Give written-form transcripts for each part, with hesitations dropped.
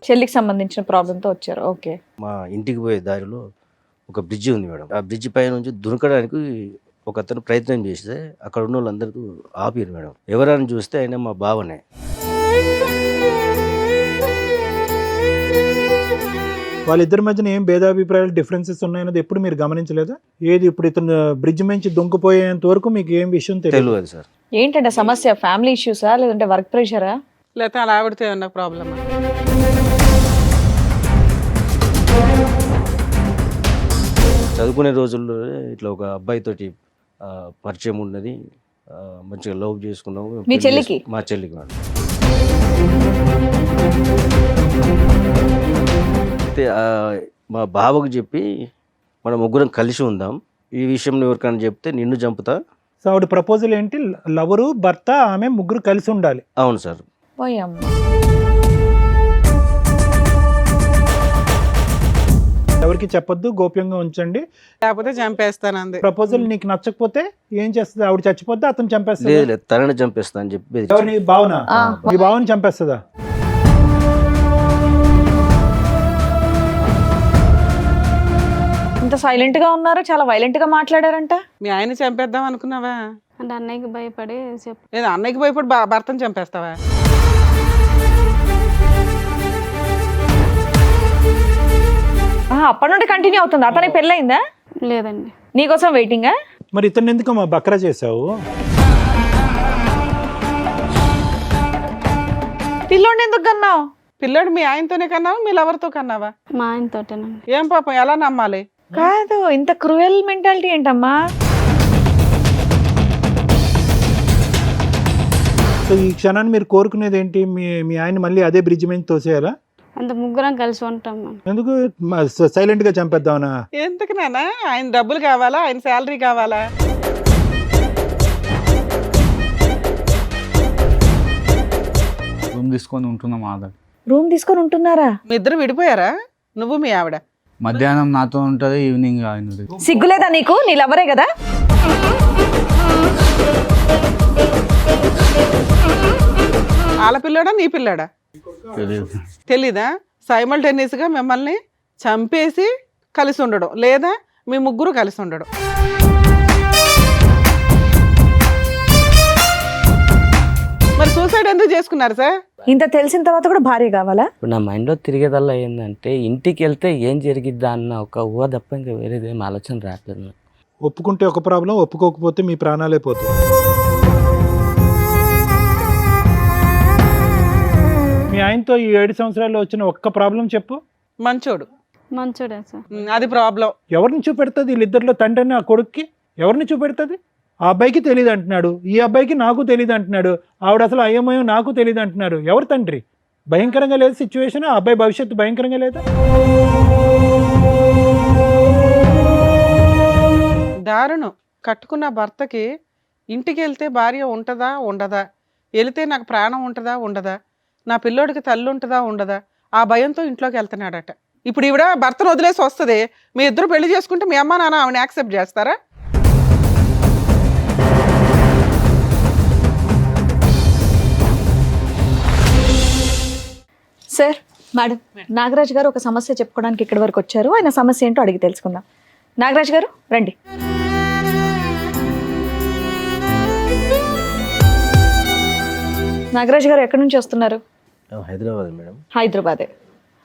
చెల్లికి సంబంధించిన ప్రాబ్లంతో వచ్చారు. ఓకే. మా ఇంటికి పోయే దారిలో ఒక బ్రిడ్జి ఉంది మేడం. ఆ బ్రిడ్జి పై నుంచి దునకడానికి ఒక అతను ప్రయత్నం చేస్తే అక్కడ ఉన్న వాళ్ళందరూ ఆపారు మేడం. ఎవరైనా చూస్తే ఆయన మా బావనే. వాళ్ళిద్దరి మధ్యన ఏం భేదాభిప్రాయాలు డిఫరెన్సెస్ ఉన్నాయన్నది ఎప్పుడు మీరు గమనించలేదా? ఏది ఇప్పుడు ఇతను బ్రిడ్జ్ నుంచి దుంకిపోయేంత వరకు మీకు ఏం విషయం తెలియదు సార్. ఏంటంటే సమస్య? ఫ్యామిలీ ఇష్యూసా లేదంటే వర్క్ ప్రెషరా లేకపోతే అలా ఆవిడతో ఏమన్నా ప్రాబ్లమ్? చదువుకునే రోజుల్లో ఇట్లా ఒక అబ్బాయితోటి పరిచయం ఉన్నది, మంచిగా లవ్ చేసుకున్నాము. మీ చెల్లికి? మా చెల్లికి మేడం. అయితే మా బావకు చెప్పి మనం ముగ్గురం కలిసి ఉందాం, ఈ విషయం ఎవరికైనా చెప్తే నిన్ను చంపుతా. సో ఆవిడ ప్రపోజల్ ఏంటి? లవరు, భర్త, ఆమె ముగ్గురు కలిసి ఉండాలి. అవును సార్. ఎవరికి చెప్పొద్దు, గోప్యంగా ఉంచండి, లేకపోతే చంపేస్తాను అంది. ప్రపోజల్ నీకు నచ్చకపోతే ఏం చేస్తుంది? ఆవిడ చచ్చిపోద్దా, అతను చంపేస్తా? లేదు, తనని చంపేస్తా అని చెప్పి. నీ భావన నీ భావన చంపేస్తుందా? ఇంత సైలెంట్ గా ఉన్నారు, చాలా వైలెంట్ గా మాట్లాడారంట. మీ ఆయన చంపేద్దాం అనుకున్నావా? అంటే అన్నయ్యకి భయపడి లేదు, అన్నయ్యకి భయపడి భర్తను చంపేస్తావా? అప్పటి నుండి కంటిన్యూ అవుతుంది. అతనికి పెళ్ళయిందా? లేదండి. నీకోసం వెయిటింగా? మరి ఇతను ఎందుకు మా బక్రా చేసావు? పిల్లోడిని ఎందుకు కన్నావు? పిల్లోడు మీ ఆయనతోనే కన్నావా, మీ లవర్తో కన్నావా? మా ఆయనతోటేనండి. ఏం పాపం, ఎలా నమ్మాలి? కాదు, ఇంత క్రూయల్ మెంటాలిటీ ఏంటమ్మా? సో ఈ క్షణాన్ని మీరు కోరుకునేది ఏంటి? మీ ఆయన మళ్ళీ అదే బ్రిడ్జ్ మీద తోసేయాలా? అంత ముగ్గురం కలిసి ఉంటాం మేము. ఎందుకు సైలెంట్ గా చంపేద్దామనా? ఎందుకు నాన్న? ఆయన డబ్బులు కావాలా, ఆయన శాలరీ కావాలా? రూమ్ తీసుకొని ఉంటున్నాం. రూమ్ తీసుకొని ఉంటున్నారా? మీ ఇద్దరు విడిపోయారా? నువ్వు మీ ఆవిడ? మధ్యాహ్నం నాతో ఉంటది, ఈవినింగ్ ఆయన. సిగ్గులేదా నీకు? నీ లవరే కదా. వాళ్ళ పిల్లోడా నీ పిల్లాడా తెలీదా? సైమల్టేనియస్ గా మిమ్మల్ని చంపేసి కలిసి ఉండడం, లేదా మీ ముగ్గురు కలిసి ఉండడం. మరి సూసైడ్ ఎందుకు చేసుకున్నారు సార్? ఇంత తెలిసిన తర్వాత కూడా భార్య కావాలా? ఇప్పుడు నా మైండ్లో తిరిగేదల్లా ఏంటంటే, ఇంటికి వెళ్తే ఏం జరిగిద్దా అన్న ఒక ఊహ తప్ప ఇంకా వేరేది ఏం ఆలోచన రావట్లేదు. ఒప్పుకుంటే ఒక ప్రాబ్లం, ఒప్పుకోకపోతే మీ ప్రాణాలే పోతాయి. మీ ఆయనతో ఈ 7 సంవత్సరాల్లో వచ్చిన ఒక్క ప్రాబ్లం చెప్పు. మంచోడు. మంచోడే సార్. అది ప్రాబ్లం. ఎవరిని చూపెడుతుంది వీళ్ళిద్దరిలో? తండ్రిని ఆ కొడుక్కి ఎవరిని చూపెడుతుంది? ఆ అబ్బాయికి తెలియదు అంటున్నాడు, ఈ అబ్బాయికి నాకు తెలియదు అంటున్నాడు, ఆవిడ అసలు అయ్యమయం నాకు తెలియదు అంటున్నారు. ఎవరు తండ్రి? భయంకరంగా లేదు సిచ్యువేషన్. ఆ అబ్బాయి భవిష్యత్తు భయంకరంగా లేదా? దారుణం. కట్టుకున్న భర్తకి ఇంటికి వెళ్తే భార్య ఉంటుందా ఉండదా, వెళితే నాకు ప్రాణం ఉంటుందా ఉండదా, నా పిల్లోడికి తల్లి ఉంటుందా ఉండదా, ఆ భయంతో ఇంట్లోకి వెళ్తున్నాడట. ఇప్పుడు ఈవిడ భర్తను వదిలేసి వస్తుంది, మీ ఇద్దరు పెళ్లి చేసుకుంటే మీ అమ్మ నాన్న ఆవిడని యాక్సెప్ట్ చేస్తారా? సార్, మేడం, నాగరాజ్ గారు ఒక సమస్య చెప్పుకోవడానికి ఇక్కడి వరకు వచ్చారు. ఆయన సమస్య ఏంటో అడిగి తెలుసుకుందాం. నాగరాజ్ గారు రండి. నాగరాజ్ గారు ఎక్కడి నుంచి వస్తున్నారు? హైదరాబాద్ మేడం. హైదరాబాదే.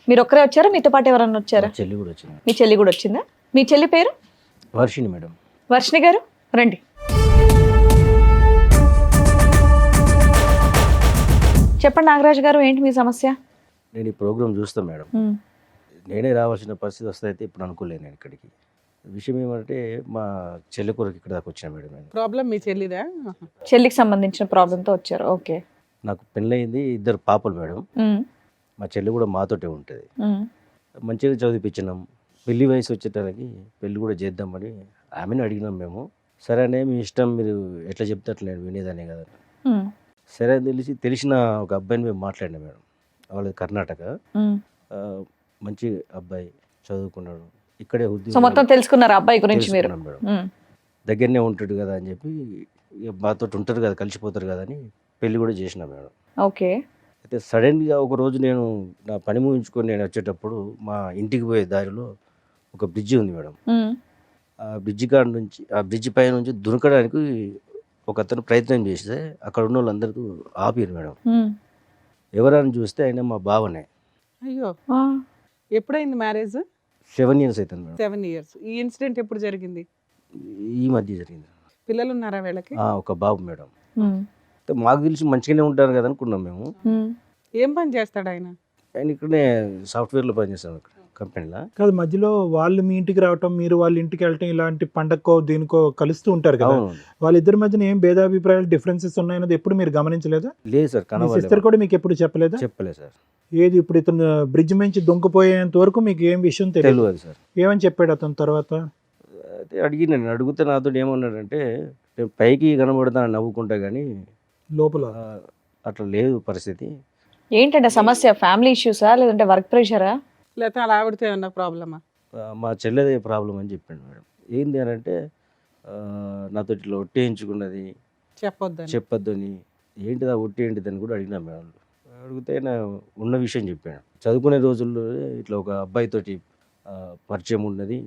మీరు ఒక్కరే వచ్చారా? మీతో పాటు ఎవరన్నా వచ్చారా? చెల్లి కూడా వచ్చింది. మీ చెల్లి కూడా వచ్చిందా? మీ చెల్లి పేరు? వర్షిణి మేడం. వర్షిణి గారు రండి. చెప్పండి నాగరాజ్ గారు, ఏంటి మీ సమస్య? నేను ఈ ప్రోగ్రామ్ చూస్తాను మేడం. నేనే రావాల్సిన పరిస్థితి వస్తే ఇప్పుడు అనుకోలేను నేను ఇక్కడికి. విషయం ఏమంటే, మా చెల్లి కొరకు ఇక్కడ దాకా వచ్చాను మేడం. నేను ప్రాబ్లం మీ చెల్లిదా? చెల్లికి సంబంధించిన ప్రాబ్లంతో వచ్చారు. ఓకే. నాకు పెళ్ళయింది, 2 పాపలు మేడం. మా చెల్లి కూడా మాతోటే ఉంటుంది. మంచిగా చదివిపించినాం. పెళ్లి వయసు వచ్చేటానికి పెళ్లి కూడా చేద్దామని ఆమెను అడిగినాం మేము. సరే అనే మీ ఇష్టం, మీరు ఎట్లా చెప్తే అట్లా నేను వినేదానే కదా. సరే అని తెలిసిన ఒక అబ్బాయిని మేము మాట్లాడినాం మేడం. వాళ్ళది కర్ణాటక. మంచి అబ్బాయి, చదువుకున్నాడు, ఇక్కడే సో మొత్తం తెలుసుకున్నారు ఆ అబ్బాయి గురించి మీరు. తెలుసుకున్నాం మేడం. దగ్గరనే ఉంటాడు కదా అని చెప్పి ఇక మాతో ఉంటారు కదా, కలిసిపోతారు కదా అని పెళ్లి కూడా చేసిన మేడం. ఓకే. అయితే సడన్గా ఒక రోజు నేను నా పని ముగించుకొని నేను వచ్చేటప్పుడు మా ఇంటికి పోయే దారిలో ఒక బ్రిడ్జి ఉంది మేడం. ఆ బ్రిడ్జి కాడ నుంచి, ఆ బ్రిడ్జి పై నుంచి దునకడానికి ఒక అతను ప్రయత్నం చేస్తే అక్కడ ఉన్న వాళ్ళందరూ ఆపారు మేడం. ఎవరని చూస్తే ఆయన మా బావనే. అయ్యో, ఎప్పుడైంది మ్యారేజ్? 7 years అవుతుంది మేడం. 7 years. ఈ ఇన్సిడెంట్ ఎప్పుడు జరిగింది? ఈ మధ్య జరిగింది. పిల్లలు ఉన్నారా వీళ్ళకి? ఒక బాబు మేడం. అయితే మాకు తెలిసి మంచిగానే ఉంటారు కదా అనుకున్నాం మేము. ఏం పని చేస్తాడు ఆయన? ఆయన ఇక్కడనే సాఫ్ట్వేర్లో పనిచేస్తాం ఇక్కడ కంపెనీలో. కాదు, మధ్యలో వాళ్ళు మీ ఇంటికి రావటం, మీరు వాళ్ళ ఇంటికి వెళ్ళటం, ఇలాంటి పండగకో దీనికో కలుస్తూ ఉంటారు కదా, అవును. వాళ్ళిద్దరి మధ్యన ఏం భేదాభిప్రాయాలు, డిఫరెన్సెస్ ఉన్నాయన్నది ఎప్పుడు మీరు గమనించలేదా? లేదు సార్, మీ సిస్టర్ కనవాలి కూడా మీకు ఎప్పుడు చెప్పలేదా? చెప్పలేదు సార్. ఏది ఇప్పుడు ఇతను బ్రిడ్జ్ నుంచి దొంగపోయేంత వరకు మీకు ఏం విషయం తెలియదు? తెలియదు సార్. ఏమని చెప్పాడు అతను తర్వాత? అయితే నేను అడిగితే నాతో ఏమన్నాడంటే, నేను పైకి కనబడతాను నవ్వుకుంటా కానీ లోపల అట్లా లేదు పరిస్థితి. ఏంటంటే సమస్య? ఫ్యామిలీ ఇష్యూసా లేదంటే వర్క్ ప్రెషరా? లేకపోతే అలా ఆవిడతో ఏమన్నా ప్రాబ్లమా? మా చెల్లెదే ప్రాబ్లం అని చెప్పాడు మేడం. ఏంది అని అంటే నాతో ఇట్లా ఒట్టేయించుకున్నది, చెప్పొద్దని. చెప్పొద్దని. ఏంటిదా ఒట్టి ఏంటిదని కూడా అడిగినా మేడం. అడిగితే ఆయన ఉన్న విషయం చెప్పాడు. చదువుకునే రోజుల్లో ఇట్లా ఒక అబ్బాయితోటి పరిచయం ఉన్నది,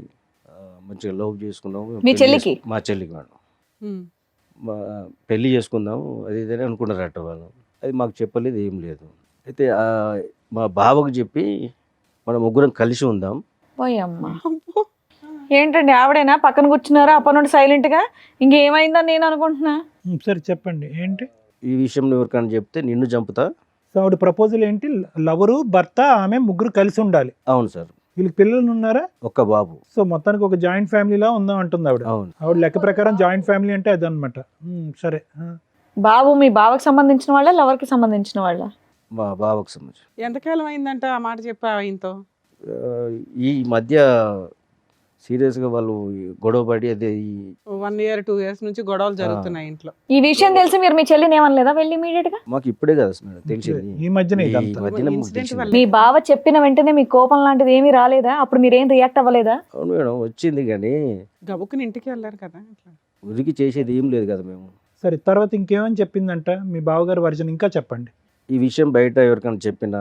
మంచిగా లవ్ చేసుకున్నాము. మీ పెళ్లి చెల్లికి? మా చెల్లికి మేడం. ఉమ్. పెళ్ళి చేసుకుందాము అది ఇదని అనుకున్నారట వాళ్ళు. అది మాకు చెప్పలేదు, ఏం లేదు. అయితే మా బావకు చెప్పి మనం ముగ్గురం కలిసి ఉందాం. పోయమ్మా. అబ్బో. ఏంటండి ఆవిడేనా పక్కన కూర్చున్నారా అప్పటి నుండి సైలెంట్ గా? ఇంకేమైందని నేను అనుకుంటున్నా. సరే చెప్పండి ఏంటి ఈ విషయంలో ఎవరికైనా చెప్తే నిన్ను చంపుతా. సో ఆవిడ ప్రపోజల్ ఏంటి? లవరు, భర్త, ఆమె ముగ్గురు కలిసి ఉండాలి. అవును సార్. వీళ్ళకి పిల్లలు ఉన్నారా? ఒక్క బాబు. సో మొత్తానికి ఒక జాయింట్ ఫ్యామిలీలా ఉందాం అంటుంది ఆవిడ. అవును. ఆవిడ లెక్క ప్రకారం జాయింట్ ఫ్యామిలీ అంటే అదనమాట. సరే. బాబు మీ బావకి సంబంధించిన వాళ్ళ లవర్కి సంబంధించిన వాళ్ళ? మా బావకు సంబంధించి ఎంతకాలం అయిందంట ఆ మాట చెప్పా ఆయనతో? ఈ మధ్య సీరియస్గా వాళ్ళు గొడవ పడి అదే 1 year 2 years నుంచి గొడవలు జరుగుతున్నాయి ఇంట్లో. ఈ విషయం తెలిసి మీరు మీ చెల్లిని ఏమనలేదా వెళ్ళి ఇమీడియట్ గా? మాకు ఇప్పుడే కదా మేడం తెలిసింది. ఈ మధ్యనే ఈ ఇదంతా. మధ్యన మాకు ఇన్సిడెంట్ తెలిసింది. వల్ల. మీ బావ చెప్పిన వెంటనే మీ కోపం లాంటిది ఏమీ రాలేదా? అప్పుడు మీరేం రియాక్ట్ అవ్వలేదా? అవును మేడం, వచ్చింది కానీ గబుక్కుని ఇంటికి వెళ్ళారు కదా అట్లా. ఉరికి చేసేది ఏం లేదు కదా మేము. సరే, తర్వాత ఇంకేమని చెప్పిందంట మీ బావగారు వర్జన్? ఇంకా చెప్పండి. ఈ విషయం బయట ఎవరికైనా చెప్పినా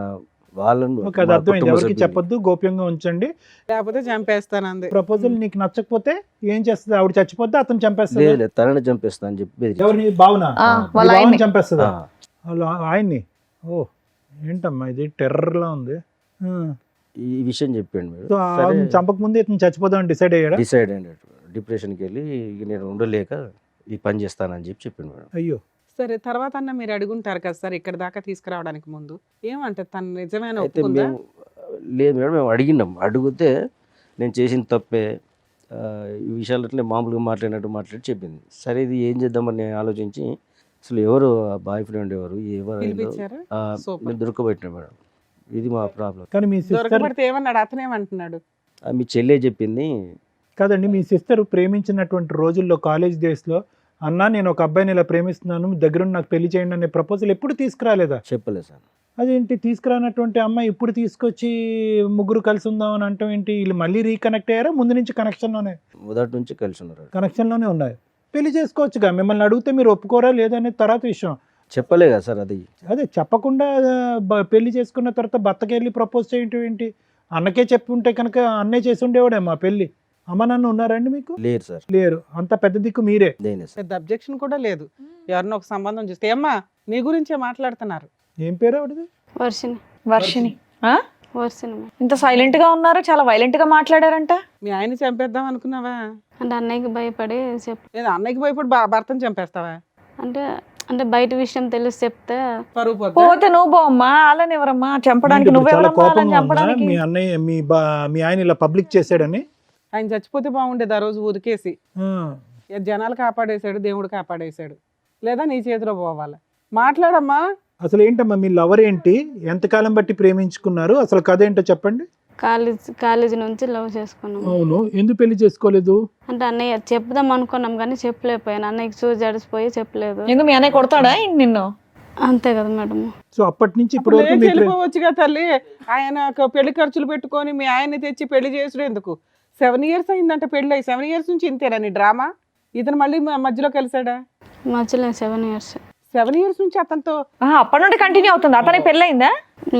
వాళ్ళను ఓకే, అది మా అర్థమైంది. కుటుంబ ఎవరికి సభ్యులు- చెప్పొద్దు, గోప్యంగా ఉంచండి. లేకపోతే చంపేస్తానంది. ప్రపోజల్ నీకు నచ్చకపోతే ఏం చేస్తుంది? ఆవిడ చచ్చిపోతే అతను చంపేస్తుంది. లేదు లేదు, తనని చంపేస్తా అని చెప్పి బెదిరించాడు. ఎవరిని? బావునా? వాళ్ళ బావని ఆయన్ని. చంపేస్తుందా? ఆ, వాళ్ళ ఆయన్ని? ఓ, ఏంటమ్మా ఇది టెర్రర్ లా ఉంది. ఈ విషయం చెప్పాడు మేడం. సో ఆవిడని చంపక ముందే ఇతను చచ్చిపోదామని డిసైడ్ అయ్యాడా? డిసైడ్ అయినట్టు డిప్రెషన్కి వెళ్ళి ఇక నేను ఉండలేక ఈ పని చేస్తానని చెప్పి చెప్పాను మేడం. అయ్యో. సరే, తర్వాత అన్న మీరు అడుగుంటారు కదా సార్ ఇక్కడ దాకా తీసుకురావడానికి ముందు ఏమంటే తను నిజమైన అయితే ఒప్పుకుందా? మేము లేదు మేడం, మేము అడిగినాం. అడిగితే నేను చేసిన తప్పే, ఈ విషయాలు అట్లే మామూలుగా మాట్లాడి చెప్పింది. సరే ఇది ఏం చేద్దామని నేను ఆలోచించి అసలు ఎవరు బాయ్ ఫ్రెండ్ ఎవరు పిలిపించారా? Super. మేము దొరకబెట్టినా మేడం. ఇది మా ప్రాబ్లం. కానీ మీ సిస్టర్ దొరకబడితే ఏమన్నాడు? అతనేమంటున్నాడు? మీ చెల్లె చెప్పింది. కాదండి, మీ సిస్టర్ ప్రేమించినటువంటి రోజుల్లో కాలేజ్ డేస్లో అన్నా నేను ఒక అబ్బాయిని ఇలా ప్రేమిస్తున్నాను, దగ్గరుండి నాకు పెళ్లి చేయండి అనే ప్రపోజల్ ఎప్పుడు తీసుకురాలేదా? చెప్పలేదు సార్. అదేంటి తీసుకురానటువంటి అమ్మాయి ఇప్పుడు తీసుకొచ్చి ముగ్గురు కలిసి ఉందాం అని అంటాం ఏంటి? వీళ్ళు మళ్ళీ రీకనెక్ట్ అయ్యారా? ముందు నుంచి కనెక్షన్లోనే మొదటి నుంచి కలిసి ఉన్నారు. కనెక్షన్లోనే ఉన్నాయి. పెళ్లి చేసుకోవచ్చుగా. మిమ్మల్ని అడిగితే మీరు ఒప్పుకోరా లేదనే తర్వాత విషయం. చెప్పలే కదా సార్ అది. అదే చెప్పకుండా పెళ్లి చేసుకున్న తర్వాత భర్తకి వెళ్ళి ప్రపోజ్ చేయటం ఏంటి? అన్నకే చెప్పి ఉంటే కనుక అన్నే చేసి ఉండేవాడేమో ఆ పెళ్లి. అమ్మ నాన్న ఉన్నారండి మీకు? లేరు సార్. లేరు. అంత పెద్ద దిక్కు మీరే. దేనే సార్. పెద్ద అబ్జెక్షన్ కూడా లేదు. ఎవరినో ఒక సంబంధం చూస్తే అమ్మా నీ గురించే మాట్లాడుతున్నారు. ఏం పేరు ఆవిడది? వర్షిని. వర్షిని. ఆ? వర్షిని మేడం. ఇంత సైలెంట్ గా ఉన్నారు, చాలా వైలెంట్ గా మాట్లాడారంట. మీ ఆయన చంపేద్దాం అనుకున్నావా? అంటే అన్నయ్యకి భయపడి లేదా అన్నయ్యకి భయపడి భర్తను చంపేస్తావా? అంటే అంటే బయట విషయం తెలిసి చెప్తే పరువు పోద్దా? పోతే నువ్వు పోమ్మా, వాళ్ళని ఎవరమ్మా చంపడానికి? ఇప్పుడు చాలా నువ్వెవరమ్మా వాళ్ళని కోపంగా ఉందా? చంపడానికి? మీ అన్నయ్య మీ ఆయన ఇలా పబ్లిక్ చేశాడని? ఆయన చచ్చిపోతే బాగుండేది ఆ రోజు ఉరికేసి. ఆ. జనాలు కాపాడేశాడు, దేవుడు కాపాడేశాడు. లేదా నీ చేతిలో పోవాలి. మాట్లాడమ్మా. అసలు ఏంటమ్మా మీ లవర్ ఏంటి? ఎంతకాలం బట్టి ప్రేమించుకున్నారు? అసలు కథ ఏంటో చెప్పండి. కాలేజీ నుంచి లవ్ చేసుకున్నాం. అవును, ఎందుకు పెళ్లి చేసుకోలేదు? అంటే అన్నయ్య చెప్దాం అనుకున్నాం కానీ చెప్పలేకపోయాను. అన్నయ్యకి చూసి జడిసిపోయి చెప్పలేదు. ఎందుకు మీ అన్నయ్య కొడతాడా ఏంటి నిన్ను? అంతే కదా మేడం. సో అప్పటి నుంచి ఇప్పటి వరకు వెళ్ళిపోవచ్చుగా తల్లి. ఆయన పెళ్లి ఖర్చులు పెట్టుకొని మీ ఆయన్ని తెచ్చి పెళ్లి చేసుడు ఎందుకు? 7 years అయిందంటే పెళ్ళి 7 years నుంచి ఇంతేనా నీ డ్రామా? ఇతను మళ్ళీ మధ్యలో కలిసాడా? మధ్యలో 7 years 7 years నుంచి అతనితో అప్పటి నుండి కంటిన్యూ అవుతుంది. అతనికి పెళ్ళయిందా?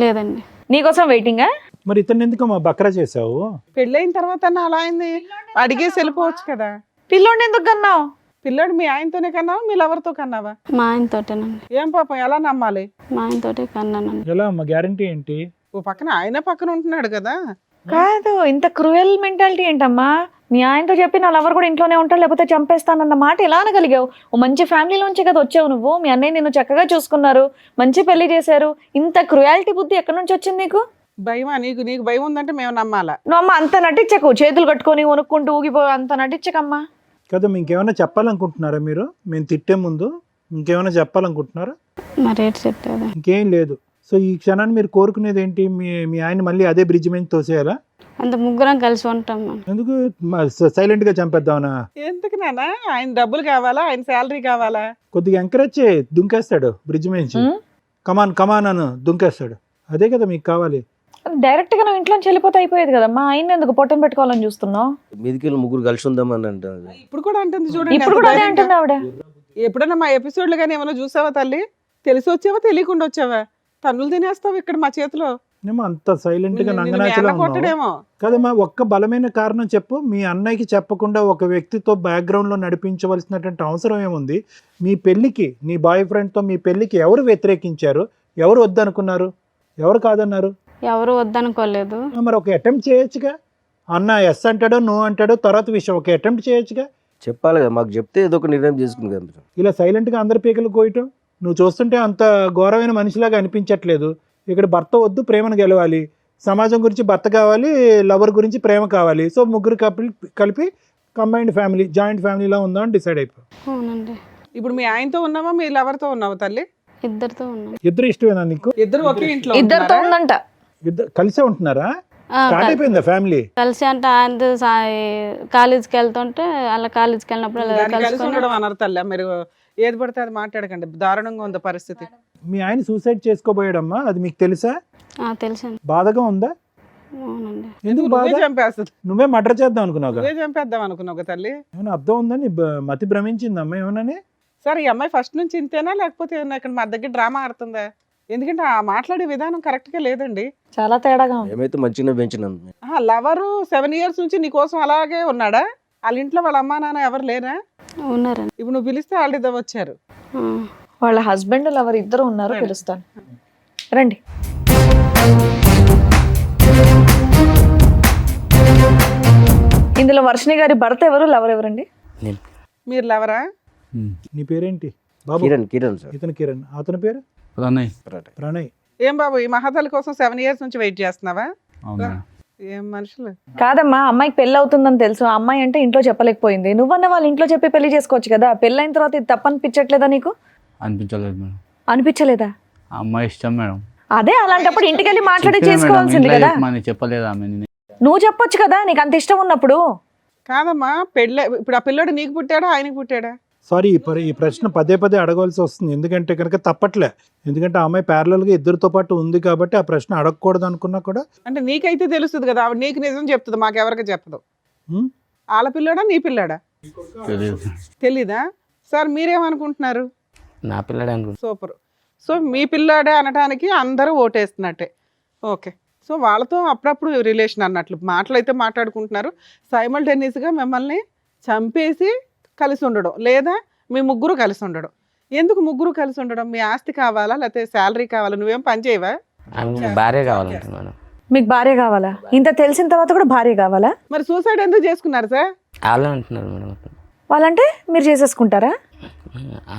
లేదండి. నీకోసం వెయిటింగా? మరి ఇతను ఎందుకు మా బక్రా చేసావు? పెళ్ళైన తర్వాత అలా అయింది, అడిగేసి వెళ్ళిపోవచ్చు కదా. పిల్లోడిని ఎందుకు కన్నావు? పిల్లోడు మీ ఆయనతోనే కన్నావా, మీ లవర్తో కన్నావా? మా ఆయనతోటేనండి. ఏం పాపం, ఎలా నమ్మాలి? మా ఆయనతోటే కన్నానండి. ఎలా అమ్మ, గ్యారంటీ ఏంటి? ఓ పక్కన ఆయన పక్కన ఉంటున్నాడు కదా. కాదు, ఇంత క్రూయల్ మెంటాలిటీ ఏంటమ్మా? మీ ఆయనతో చెప్పి నా లవర్ కూడా ఇంట్లోనే ఉంటాడు లేకపోతే చంపేస్తానన్న మాట ఎలా అనగలిగావు? ఓ మంచి ఫ్యామిలీలోంచి కదా వచ్చావు నువ్వు. మీ అన్నయ్య నిన్ను చక్కగా చూసుకున్నారు, మంచి పెళ్లి చేశారు. ఇంత క్రూయాలిటీ బుద్ధి ఎక్కడి నుంచి వచ్చింది నీకు? భయమా నీకు? నీకు భయం ఉందంటే మేము నమ్మాలా? నువ్వు అమ్మ అంత నటించకు, చేతులు కట్టుకొని వణుక్కుంటూ ఊగిపో, అంత నటించకమ్మా. కదా, ఇంకేమైనా చెప్పాలనుకుంటున్నారా మీరు? మేము తిట్టే ముందు ఇంకేమైనా చెప్పాలనుకుంటున్నారా? మరి ఏంటి చెప్పేది? ఇంకేం లేదు. సో ఈ క్షణాన్ని మీరు కోరుకునేది ఏంటి? మీ ఆయన మళ్ళీ అదే బ్రిడ్జ్ మీద తోసేయాలా? అంత ముగ్గురం కలిసి ఉంటాం మేము. ఎందుకు సైలెంట్ గా చంపేద్దామనా? ఎందుకు నాన్న? ఆయన డబ్బులు కావాలా, ఆయన శాలరీ కావాలా? కొద్దిగా ఎంకరేజ్ చేయి, దుంకేస్తాడు బ్రిడ్జ్ మీద. కమాన్ కమాన్ అని దుంకేస్తాడు. అదే కదా మీకు కావాలి. డైరెక్ట్ గా నువ్వు ఇంట్లోంచి వెళ్ళిపోతే అయిపోయేది కదా. మా ఆయన ఎందుకు పొట్టం పెట్టుకోవాలని చూస్తున్నావు? మీదికి వెళ్ళి ముగ్గురు కలిసి ఉందామని అంటారు. ఇప్పుడు కూడా అంటుంది చూడండి. ఇప్పుడు కూడా అదే అంటుంది ఆవిడ. ఎప్పుడైనా మా ఎపిసోడ్లు కానీ ఏమైనా చూసావా తల్లి? తెలిసి వచ్చావా, తెలియకుండా వచ్చావా? తన్నులు తినేస్తావు ఇక్కడ మా చేతిలో. ఏమో అంత సైలెంట్ గా నిన్ను నంగనాచిలా ఉన్నావు. కొట్టడేమో. కదమ్మా, ఒక్క బలమైన కారణం చెప్పు. మీ అన్నయ్యకి చెప్పకుండా ఒక వ్యక్తితో బ్యాక్గ్రౌండ్ లో నడిపించవలసినటువంటి అవసరం ఏముంది? మీ పెళ్లికి, నీ బాయ్ ఫ్రెండ్ తో మీ పెళ్లికి ఎవరు వ్యతిరేకించారు? ఎవరు వద్దనుకున్నారు? ఎవరు కాదన్నారు? ఎవరు వద్దనుకోలేదు. మరి ఒక అటెంప్ట్ చేయొచ్చుగా. అన్న ఎస్ అంటాడో నో అంటాడో తర్వాత విషయం, ఒక అటెంప్ట్ చేయొచ్చుగా. చెప్పాలి కదా, మాకు చెప్తే ఏదో ఒక నిర్ణయం చేసుకుంది కదా మీరు. ఇలా సైలెంట్గా అందరి పీకలు కోయటం నువ్వు చూస్తుంటే అంత ఘోరమైన మనిషిలాగా అనిపించట్లేదు. ఇక్కడ భర్త వద్దు, ప్రేమను గెలవాలి. సమాజం గురించి భర్త కావాలి, లవర్ గురించి ప్రేమ కావాలి. సో ముగ్గురు కలిపి కంబైన్డ్ ఫ్యామిలీ, జాయింట్ ఫ్యామిలీలా ఉందా అని డిసైడ్ అయిపో. అవునండి. ఇప్పుడు మీ ఆయనతో ఉన్నావా, మీ లవర్తో ఉన్నావా తల్లి? ఇద్దరితో ఉన్నాం. ఇద్దరు ఇష్టమేనా నీకు? ఇద్దరు ఒకే ఇంట్లో ఇద్దరితో ఉంటున్నారా? ఉందంట. ఇద్దరు కలిసే ఉంటున్నారా? ఆ, స్టార్ట్ అయిపోయిందా ఫ్యామిలీ? కలిసి అంటే ఆయన కాలేజీకి వెళ్తుంటే అలా కాలేజీకి వెళ్ళినప్పుడు అలా దాన్ని కలిసి కలుసుకొని ఉండడం అన్నారు తల్లి. మీరు ఏది పడితే అది మాట్లాడకండి, దారుణంగా ఉంది పరిస్థితి. మీ ఆయన సూసైడ్ చేసుకోబోయాడమ్మా, అది మీకు తెలుసా? తెలుసండి. బాధగా ఉందా? అవునండి. ఎందుకు నువ్వే బాధ? చంపేస్తుంది, నువ్వే మర్డర్ చేద్దాం అనుకున్నావు. నువ్వే చంపేద్దాం అనుకున్నావు తల్లి. ఏమైనా అర్థం ఉందని మతి భ్రమించిందమ్మా ఏమన్నా? సరే, ఈ అమ్మాయి ఫస్ట్ నుంచి ఇంతేనా, లేకపోతే ఏమన్నా ఇక్కడ మా దగ్గర డ్రామా ఆడుతుందా? ఎందుకంటే ఆ మాట్లాడే విధానం కరెక్ట్ గా లేదండి. చాలా తేడాగా ఉంది. ఏమైతే మంచిగా పెంచినాం. లవరు 7 years నుంచి నీ కోసం అలాగే ఉన్నాడా? వాళ్ళ ఇంట్లో వాళ్ళ అమ్మా నాన్న ఎవరు లేరా? ఉన్నారండి. ఇప్పుడు నువ్వు పిలిస్తే వాళ్ళు వచ్చారు. ఆ. వాళ్ళ హస్బెండ్ లవర్ ఇద్దరు ఉన్నారు, పిలుస్తాను రండి. ఇందులో వర్షిణి గారి భర్త ఎవరు, లవర్ ఎవరండి? మీరు లవరా? నీ పేరేంటి బాబు? కిరణ్ సార్. ఇతను కిరణ్, అతని పేరు ప్రణయ్. ప్రణయ్. ఏం బాబు, ఈ మహాతల్లి కోసం 7 years నుంచి వెయిట్ చేస్తున్నావా? అవునా? ఏం మనుషులు. కాదమ్మా, అమ్మాయికి పెళ్ళి అవుతుందని తెలుసు. ఆ అమ్మాయి అంటే ఇంట్లో చెప్పలేకపోయింది. నువ్వన్న వాళ్ళ ఇంట్లో చెప్పి పెళ్లి చేసుకోవచ్చు కదా. పెళ్ళైన తర్వాత ఇది తప్పనిపించట్లేదా నీకు? అనిపించలేదు మేడం. అనిపించలేదా? ఆ అమ్మాయి ఇష్టం మేడం. అదే, అలాంటప్పుడు ఇంటికి వెళ్ళి మాట్లాడి చెప్పినా మేడం, చేసుకోవాల్సింది ఇంట్లో కదా. చెప్పమని చెప్పలేదు ఆమె. నువ్వు చెప్పొచ్చు కదా, నీకు అంత ఇష్టం ఉన్నప్పుడు. కాదమ్మా, పెళ్ళి ఇప్పుడు ఆ పిల్లోడు నీకు పుట్టాడా, ఆయనకు పుట్టాడా? సారీ, ఈ ప్రశ్న పదే పదే అడగవలసి వస్తుంది. ఎందుకంటే కనుక తప్పట్లే. ఎందుకంటే ఆ అమ్మాయి parallel గా ఇద్దరితో పాటు ఉంది కాబట్టి ఆ ప్రశ్న అడగకూడదు అనుకున్నా కూడా. అంటే నీకైతే తెలుస్తుంది కదా, ఆవిడ నీకు నిజం చెప్తుంది, మాకెవరికి చెప్పదు. హ్మ్? వాళ్ళ పిల్లోడా నీ పిల్లాడా తెలియదు. తెలీదా? సార్ మీరేమనుకుంటున్నారు? నా పిల్లడే అనుకుంటా. సూపర్. సో మీ పిల్లాడే అనడానికి అందరూ ఓటేస్తున్నట్టే. ఓకే. సో వాళ్ళతో అప్పుడప్పుడు రిలేషన్ అన్నట్లు మాటలు అయితే మాట్లాడుకుంటున్నారు. సైమల్టేనియస్గా మిమ్మల్ని చంపేసి కలిసి ఉండడం, లేదా మీ ముగ్గురు కలిసి ఉండడం. ఎందుకు ముగ్గురు కలిసి ఉండడం? మీ ఆస్తి కావాలా, లేకపోతే శాలరీ కావాలా? నువ్వేం పని చేయవా? ఆమె భార్య కావాలంటే మేడం. మీకు భార్య కావాలా? ఇంత తెలిసిన తర్వాత కూడా భార్య కావాలా? మరి సూసైడ్ ఎందుకు చేసుకున్నారు సార్? వాళ్ళే అంటున్నారు మేడం. వాళ్ళంటే మీరు చేసేసుకుంటారా?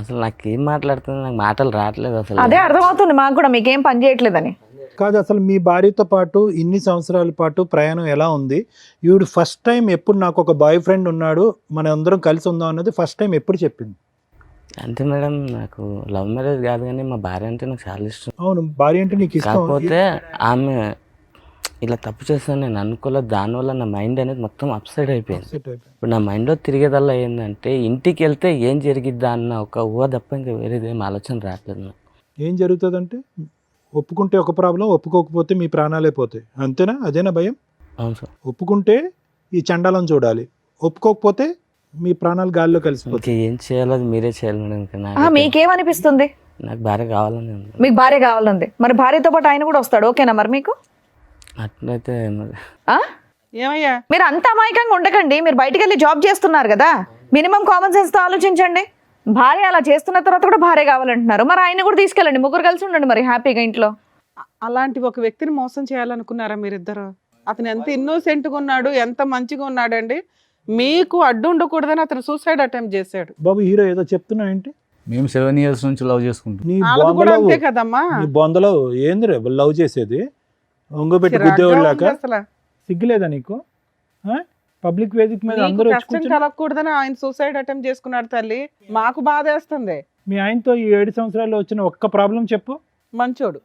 అసలు నాకు ఏం మాట్లాడుతుంది, నాకు మాటలు రావట్లేదు అసలు. అదే అర్థమవుతుంది మాకు కూడా, మీకేం పని చేయట్లేదని. కాదు, అసలు మీ భార్యతో పాటు ఇన్ని సంవత్సరాల పాటు ప్రయాణం ఎలా ఉంది? ఈవిడ ఫస్ట్ టైం ఎప్పుడు నాకు ఒక బాయ్ ఫ్రెండ్ ఉన్నాడు, మన అందరం కలిసి ఉందాం అన్నది ఫస్ట్ టైం ఎప్పుడు చెప్పింది? అంతే మేడం, నాకు లవ్ మ్యారేజ్ కాదు కానీ మా భార్య అంటే నాకు చాలా ఇష్టం. అవును, భార్య అంటే నీకు ఇష్టం. కాకపోతే ఆమె ఇలా తప్పు చేస్తాను నేను అనుకోలేదు. దానివల్ల నా మైండ్ అనేది మొత్తం అప్సైడ్ అయిపోయింది. ఇప్పుడు నా మైండ్లో తిరిగేదల్లా ఏంటంటే ఇంటికి వెళ్తే ఏం జరిగిద్దా అన్న ఒక ఊహ తప్ప ఇంకా వేరేది ఏం ఆలోచన రావట్లేదు నాకు. ఏం జరుగుతుందంటే ఒప్పుకుంటే ఒక ప్రాబ్లం, ఒప్పుకోకపోతే మీ ప్రాణాలే పోతాయి, అంతేనా? అదేనా భయం? అవును సార్. ఒప్పుకుంటే ఈ చండాలం చూడాలి. ఒప్పుకోకపోతే మీ ప్రాణాలు గాల్లో కలిసిపోతాయి. ఇంకా ఏం చేయాలో అది మీరే చేయాలి మేడం. ఇంకా మీకేమనిపిస్తుంది? నాకు భార్య కావాలని ఉంది. మీకు భార్య కావాలంది, మరి భార్యతో పాటు ఆయన కూడా వస్తాడు, ఓకేనా మరి మీకు? అట్లయితే మరి ఆ? ఏమయ్యా మీరు అంత అమాయకంగా ఉండకండి. మీరు బయటికి వెళ్ళి జాబ్ చేస్తున్నారు కదా, మినిమం కామన్ సెన్స్ తో ఆలోచించండి. భార్య అలా చేస్తున్న తర్వాత కూడా భార్య కావాలంటున్నారు, మరి ఆయన కూడా తీసుకెళ్ళండి, ముగ్గురు కలిసి ఉండండి మరి హ్యాపీగా ఇంట్లో. అలాంటి ఒక వ్యక్తిని మోసం చేయాలనుకున్నారా మీరిద్దరు? అతను ఎంత ఇన్నోసెంట్గా ఉన్నాడు, ఎంత మంచిగా ఉన్నాడండి. మీకు అడ్డు ఉండకూడదని అతను సూసైడ్ అటెంప్ట్ చేశాడు. బాబు హీరో ఏదో చెప్తున్నా ఏంటి? మేము 7 years నుంచి లవ్ చేసుకుంటాం. నీ వాళ్ళది కూడా బొందలో అంతే కదమ్మా. నీ బొందలో ఏంది రే లవ్ చేసేది? ఒంగోబెట్టి చిరాగ్గా గుద్దేవాళ్ళు ఉంది లాగా. అసలు. సిగ్గులేదా నీకు? పబ్లిక్ వేదిక మీద నీకు అందరూ వచ్చి కష్టం కూర్చొని కలగకూడదని ఆయన సూసైడ్ అటెంప్ట్ చేసుకున్నాడు తల్లి. మాకు బాధేస్తుంది. మీ ఆయనతో ఈ 7 సంవత్సరాల్లో వచ్చిన ఒక్క ప్రాబ్లం చెప్పు. మంచోడు.